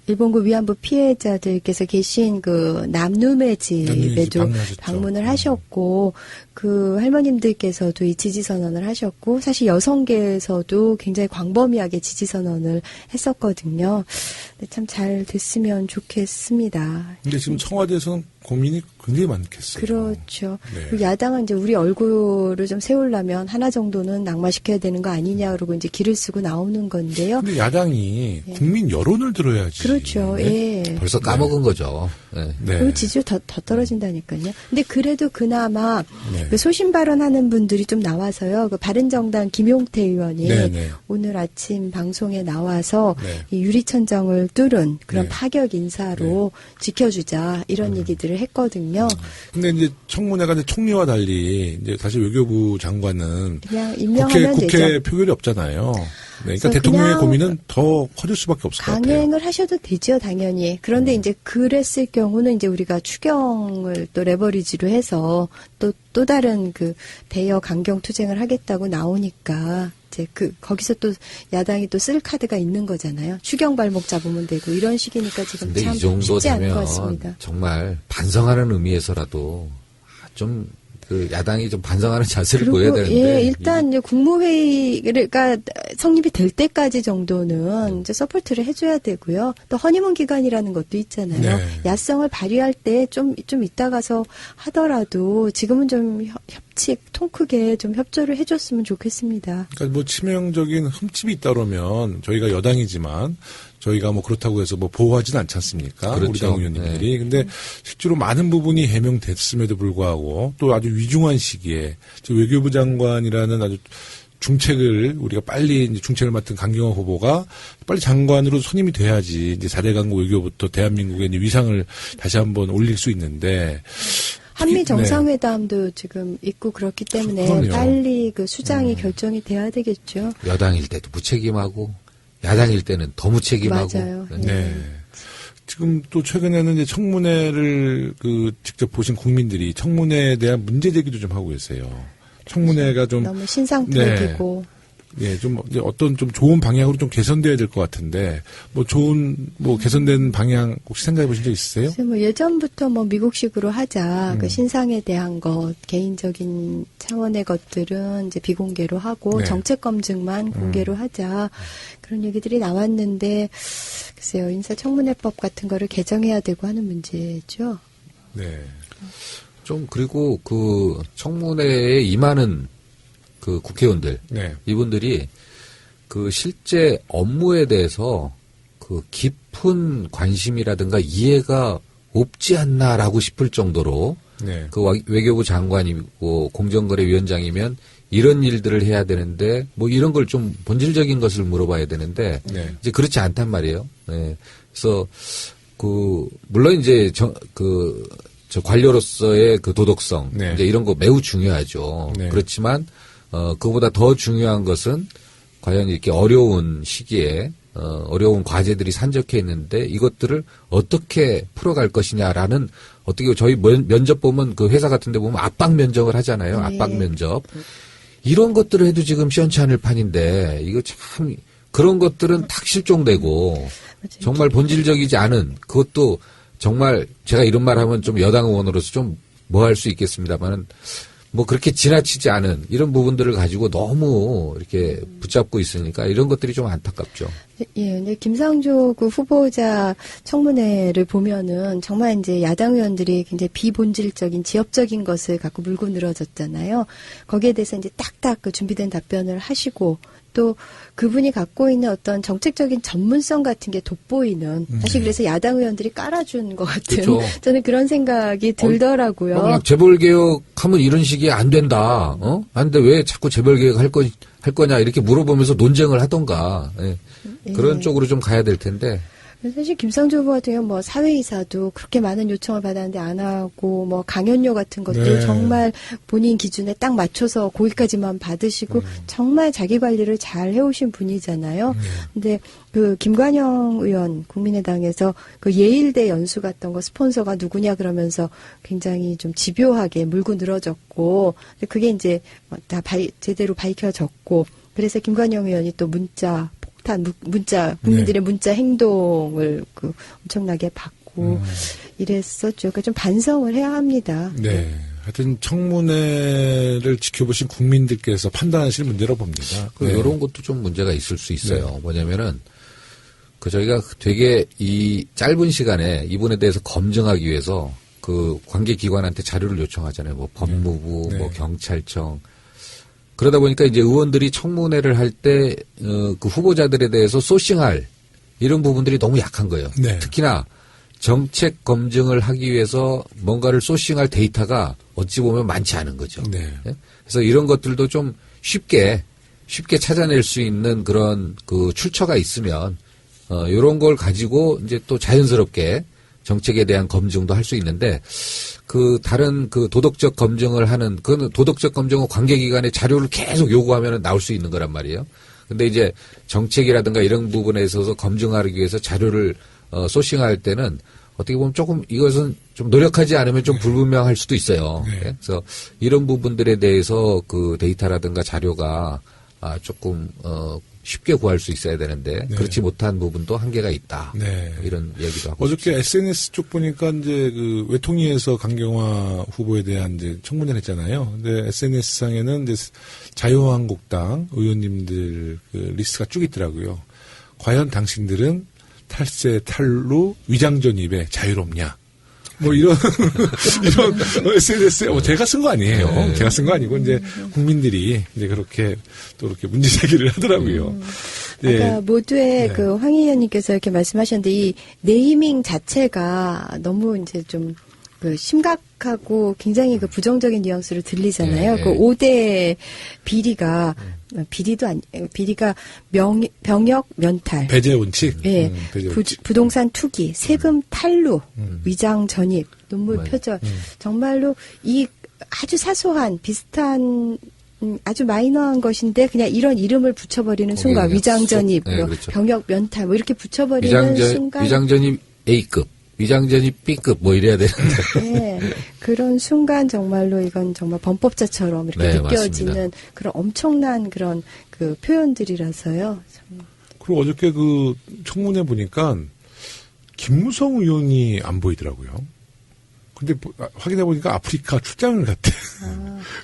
일본군 위안부 피해자들께서 계신 그 남루메 집에도 방문을 하셨고, 그 할머님들께서도 이 지지선언을 하셨고, 사실 여성계에서도 굉장히 광범위하게 지지선언을 했었거든요. 참 잘 됐으면 좋겠습니다. 근데 지금 청와대에서는 고민이 굉장히 많겠어요. 그렇죠. 네. 야당은 이제 우리 얼굴을 좀 세우려면 하나 정도는 낙마시켜야 되는 거 아니냐 그러고 이제 길을 쓰고 나오는 건데요. 근데 야당이 국민 여론을 들어야지. 그렇죠. 네. 예. 벌써 까먹은 거죠. 네. 네. 그리고 지지율 더 떨어진다니까요. 근데 그래도 그나마 네. 그 소신 발언하는 분들이 좀 나와서요. 그 바른정당 김용태 의원이 네, 네. 오늘 아침 방송에 나와서 네. 이 유리천장을 뚫은 그런 네. 파격 인사로 지켜주자 이런 얘기들을 했거든요. 근데 이제 청문회가 이제 총리와 달리 이제 사실 외교부 장관은 그냥 임명하면 국회 되죠. 표결이 없잖아요. 네, 그러니까 그래서 대통령의 그냥 고민은 더 커질 수밖에 없을 것 같아요. 강행을 하셔도 되죠, 당연히. 그런데 이제 그랬을 경우는 이제 우리가 추경을 또 레버리지로 해서 또 다른 그 대여 강경 투쟁을 하겠다고 나오니까 이제 거기서 또 야당이 또 쓸 카드가 있는 거잖아요. 추경 발목 잡으면 되고 이런 식이니까 지금 근데 참 이 정도 쉽지 않을 것 되면 같습니다. 정말 반성하는 의미에서라도 좀 그 야당이 좀 반성하는 자세를 보여야 되는데. 예, 일단 이제 국무회의가 성립이 될 때까지 정도는 이제 서포트를 해줘야 되고요. 또 허니문 기간이라는 것도 있잖아요. 네. 야성을 발휘할 때 좀 이따 가서 하더라도 지금은 좀 통 크게 좀 협조를 해줬으면 좋겠습니다. 그러니까 뭐 치명적인 흠집이 있다 그러면 저희가 여당이지만 저희가 뭐 그렇다고 해서 뭐 보호하지는 않지 않습니까? 그렇죠. 우리 당 의원님들이. 근데 실제로 많은 부분이 해명됐음에도 불구하고 또 아주 위중한 시기에 외교부 장관이라는 아주 중책을 우리가 빨리 이제 중책을 맡은 강경화 후보가 빨리 장관으로 선임이 돼야지 이제 4대 강국 외교부터 대한민국의 이제 위상을 다시 한번 올릴 수 있는데 한미 정상회담도 지금 있고 그렇기 때문에 그럼요. 빨리 그 수장이 결정이 돼야 되겠죠. 여당일 때도 무책임하고 야당일 때는 더 무책임하고. 맞아요. 네. 지금 또 최근에는 이제 청문회를 직접 보신 국민들이 청문회에 대한 문제 제기도 좀 하고 계세요. 청문회가 좀 너무 신상탈기고. 예, 좀 이제 어떤 좀 좋은 방향으로 좀 개선돼야 될 것 같은데 개선된 방향 혹시 생각해 보신 적 있으세요? 그래서 뭐 예전부터 뭐 미국식으로 하자. 그 신상에 대한 것, 개인적인 차원의 것들은 이제 비공개로 하고 네. 정책 검증만 공개로 하자. 그런 얘기들이 나왔는데 글쎄요. 인사청문회법 같은 거를 개정해야 되고 하는 문제죠. 네. 좀 그리고 그 청문회에 임하는 그 국회의원들 네. 이분들이 그 실제 업무에 대해서 그 깊은 관심이라든가 이해가 없지 않나라고 싶을 정도로 네. 그 외교부 장관이고 공정거래위원장이면 이런 일들을 해야 되는데 뭐 이런 걸 좀 본질적인 것을 물어봐야 되는데 네. 이제 그렇지 않단 말이에요. 네. 그래서 그 물론 이제 저 관료로서의 그 도덕성 네. 이제 이런 거 매우 중요하죠. 네. 그렇지만 그보다 더 중요한 것은 과연 이렇게 어려운 시기에 어려운 과제들이 산적해 있는데 이것들을 어떻게 풀어갈 것이냐라는 어떻게 저희 면접 보면 그 회사 같은 데 보면 압박 면접을 하잖아요. 네. 압박 면접. 이런 것들을 해도 지금 시원치 않을 판인데 이거 참 그런 것들은 탁 실종되고 맞아요. 정말 본질적이지 않은 그것도 정말 제가 이런 말 하면 좀 여당 의원으로서 좀 뭐 할 수 있겠습니다만은 뭐 그렇게 지나치지 않은 이런 부분들을 가지고 너무 이렇게 붙잡고 있으니까 이런 것들이 좀 안타깝죠. 예, 근데 김상조 그 후보자 청문회를 보면은 정말 이제 야당 의원들이 굉장히 비본질적인 지엽적인 것을 갖고 물고 늘어졌잖아요. 거기에 대해서 이제 딱딱 그 준비된 답변을 하시고 또 그분이 갖고 있는 어떤 정책적인 전문성 같은 게 돋보이는 사실 그래서 야당 의원들이 깔아준 것 같은 그렇죠. 저는 그런 생각이 들더라고요. 그냥 재벌개혁하면 이런 식이 안 된다. 안 돼. 왜 자꾸 재벌개혁 할 거냐 이렇게 물어보면서 논쟁을 하던가. 예. 그런 예. 쪽으로 좀 가야 될 텐데. 사실 김상조 후보 같은 경우는 뭐 사회이사도 그렇게 많은 요청을 받았는데 안 하고 뭐 강연료 같은 것도 네. 정말 본인 기준에 딱 맞춰서 거기까지만 받으시고 정말 자기 관리를 잘 해오신 분이잖아요. 근데 그 김관영 의원 국민의당에서 그 예일대 연수 갔던 거 스폰서가 누구냐 그러면서 굉장히 좀 집요하게 물고 늘어졌고 근데 그게 이제 다 제대로 밝혀졌고 그래서 김관영 의원이 또 문자 국민들의 문자 행동을 그 엄청나게 받고 이랬었죠. 그러니까 좀 반성을 해야 합니다. 네. 하여튼 청문회를 지켜보신 국민들께서 판단하실 문제라고 봅니다. 네. 이런 것도 좀 문제가 있을 수 있어요. 뭐냐면은 그 저희가 되게 이 짧은 시간에 이분에 대해서 검증하기 위해서 그 관계기관한테 자료를 요청하잖아요. 뭐 법무부, 네. 뭐 경찰청. 그러다 보니까 이제 의원들이 청문회를 할 때 그 후보자들에 대해서 소싱할 이런 부분들이 너무 약한 거예요. 네. 특히나 정책 검증을 하기 위해서 뭔가를 소싱할 데이터가 어찌 보면 많지 않은 거죠. 네. 그래서 이런 것들도 좀 쉽게 찾아낼 수 있는 그런 그 출처가 있으면 이런 걸 가지고 이제 또 자연스럽게 정책에 대한 검증도 할 수 있는데 그 다른 그 도덕적 검증을 하는 그 도덕적 검증은 관계기관의 자료를 계속 요구하면 나올 수 있는 거란 말이에요. 근데 이제 정책이라든가 이런 부분에 있어서 검증하기 위해서 자료를 소싱할 때는 어떻게 보면 조금 이것은 좀 노력하지 않으면 좀 불분명할 수도 있어요. 네. 그래서 이런 부분들에 대해서 그 데이터라든가 자료가 조금 쉽게 구할 수 있어야 되는데 네. 그렇지 못한 부분도 한계가 있다. 네. 이런 얘기도 하고 어저께 싶습니다. SNS 쪽 보니까 이제 그 외통위에서 강경화 후보에 대한 이제 청문회를 했잖아요. 근데 SNS 상에는 이제 자유한국당 의원님들 그 리스트가 쭉 있더라고요. 과연 당신들은 탈세, 탈루, 위장전입에 자유롭냐? 뭐 이런 SNS에 제가 쓴 거 아니에요. 네. 제가 쓴 거 아니고 이제 국민들이 이제 그렇게 또 이렇게 문제 제기를 하더라고요. 예. 아까 모두의 네. 그 황 의원님께서 이렇게 말씀하셨는데 이 네이밍 자체가 너무 이제 좀 그 심각하고 굉장히 그 부정적인 뉘앙스로 들리잖아요. 네. 그 5대 비리가 비리가 병역 면탈, 배제 원칙. 예, 배제 원칙. 부동산 투기, 세금 탈루, 위장 전입, 눈물 맞아요. 표절. 정말로 이 아주 사소한 비슷한 아주 마이너한 것인데 그냥 이런 이름을 붙여버리는 순간 그냥 위장전입, 네, 뭐 그렇죠. 병역 면탈 뭐 이렇게 붙여버리는 순간 위장전입 A급, 위장전입 B급 뭐 이래야 되는데. 네, 그런 순간 정말로 이건 정말 범법자처럼 이렇게 네, 느껴지는 맞습니다. 그런 엄청난 그런 그 표현들이라서요. 참. 그리고 어저께 그 청문회 보니까 김무성 의원이 안 보이더라고요. 근데 확인해 보니까 아프리카 출장을 갔대.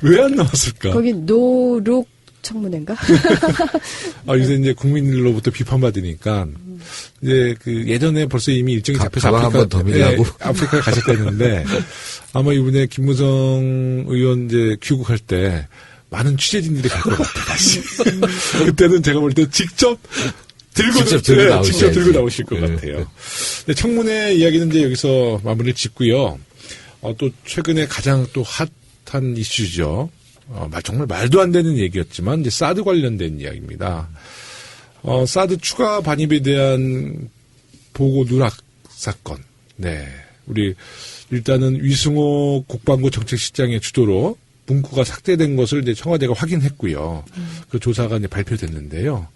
왜 안 나왔을까? 거기 노룩 청문회인가? 요새 이제 국민들로부터 비판받으니까 이제 그 예전에 벌써 이미 일정이 잡혀서 가방 한번 더 밀라고? 아프리카에 가셨다는데 아마 이번에 김무성 의원 이제 귀국할 때 많은 취재진들이 갈 것 같아요. 다시. 그때는 제가 볼 때 직접 들고 나오실 것 네. 같아요. 네, 청문회 이야기는 이제 여기서 마무리를 짓고요. 또 최근에 가장 또 핫한 이슈죠. 정말 말도 안 되는 얘기였지만 이제 사드 관련된 이야기입니다. 사드 추가 반입에 대한 보고 누락 사건. 네, 우리 일단은 위승호 국방부 정책실장의 주도로 문구가 삭제된 것을 이제 청와대가 확인했고요. 그 조사가 이제 발표됐는데요.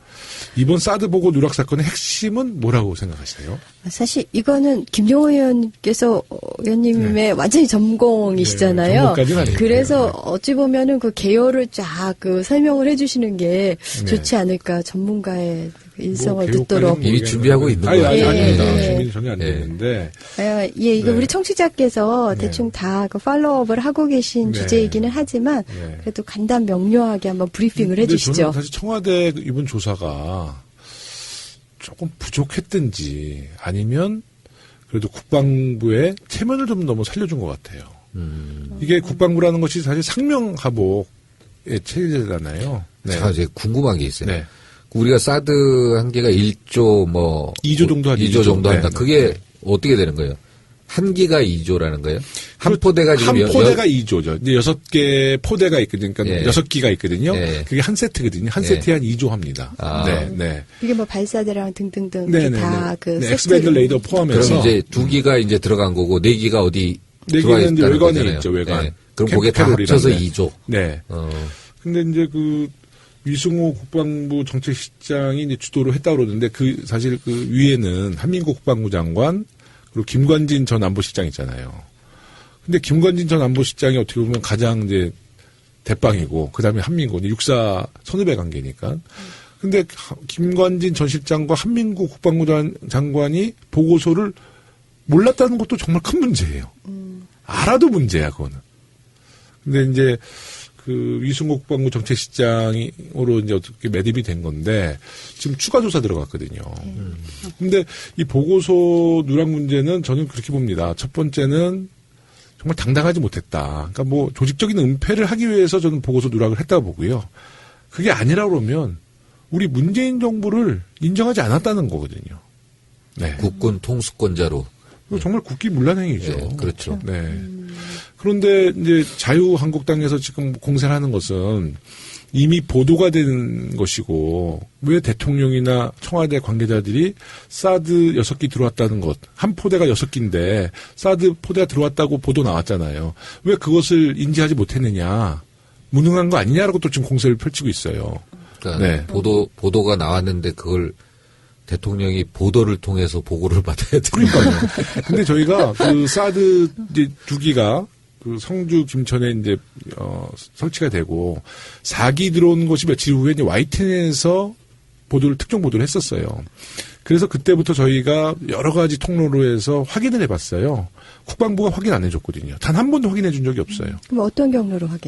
이번 사드 보고 누락 사건의 핵심은 뭐라고 생각하세요? 사실 이거는 김용호 의원님의 완전히 전공이시잖아요. 네, 전공까지는 아니고요. 그래서 어찌 보면은 그 개요를 쫙 그 설명을 해주시는 게 좋지 않을까. 전문가의 일성을 듣도록. 이미 준비하고 있는 아니, 거예요. 아닙니다. 예. 준비는 전혀 안 됐는데. 이거 네. 우리 청취자께서 네. 대충 다 그 팔로우업을 하고 계신 네. 주제이기는 하지만 네. 그래도 간단 명료하게 한번 브리핑을 근데 해주시죠. 저는 사실 청와대 이번 조사가 조금 부족했든지 아니면 그래도 국방부의 체면을 좀 너무 살려준 것 같아요. 이게 국방부라는 것이 사실 상명하복의 체제잖아요. 네. 자, 이제 궁금한 게 있어요. 네. 우리가 사드 한계가 1조 뭐 2조 정도 한 2조 정도 한다. 네. 그게 어떻게 되는 거예요? 한 기가 2조라는 거예요? 한 포대가 지금 한 포대가 2조죠. 이제 6개 포대가 있거든요. 그러니까 예. 6기가 있거든요. 예. 그게 한 세트거든요. 한 예. 세트에 한 2조 합니다. 아. 네, 네. 이게 뭐 발사대랑 등등등 네, 이렇게 네, 다 네. 그 네, 세트. 엑스밴드 레이더 포함해서 그럼 이제 2기가 이제 들어간 거고 4기가 어디 네 들어와 개는 이제 있다는 외관에 거잖아요. 있죠. 외관. 네. 그럼 그게 다 캠프 합쳐서 캐롤이라는데. 2조. 네. 근데 이제 그 위승호 국방부 정책실장이 이제 주도를 했다고 그러는데 그 사실 그 위에는 한민국 국방부 장관 그리고 김관진 전 안보실장 있잖아요. 근데 김관진 전 안보실장이 어떻게 보면 가장 이제 대빵이고 그다음에 한민국 육사 선후배 관계니까. 근데 김관진 전 실장과 한민국 국방부 장관이 보고서를 몰랐다는 것도 정말 큰 문제예요. 알아도 문제야, 그거는. 근데 이제 그 위승호 국방부 정책실장으로 이제 어떻게 매립이 된 건데 지금 추가 조사 들어갔거든요. 근데 이 보고서 누락 문제는 저는 그렇게 봅니다. 첫 번째는 정말 당당하지 못했다. 그러니까 뭐 조직적인 은폐를 하기 위해서 저는 보고서 누락을 했다고 보고요. 그게 아니라 그러면 우리 문재인 정부를 인정하지 않았다는 거거든요. 네. 국군 통수권자로. 이거 정말 국기문란행위죠. 네, 그렇죠. 네. 그런데 이제 자유한국당에서 지금 공세를 하는 것은 이미 보도가 된 것이고 왜 대통령이나 청와대 관계자들이 사드 6기 들어왔다는 것, 한 포대가 6기인데 사드 포대가 들어왔다고 보도 나왔잖아요. 왜 그것을 인지하지 못했느냐. 무능한 거 아니냐라고 또 지금 공세를 펼치고 있어요. 그러니까 네. 보도가 나왔는데 그걸 대통령이 보도를 통해서 보고를 받아야 되는 그러니까요. 근데 저희가 그 사드 이제 2기가 그 성주 김천에 이제 설치가 되고 4기 들어온 것이 며칠 후에 이제 YTN에서 특정 보도를 했었어요. 그래서 그때부터 저희가 여러 가지 통로로 해서 확인을 해봤어요. 국방부가 확인 안 해줬거든요. 단 한 번도 확인해 준 적이 없어요. 그럼 어떤 경로로 확인?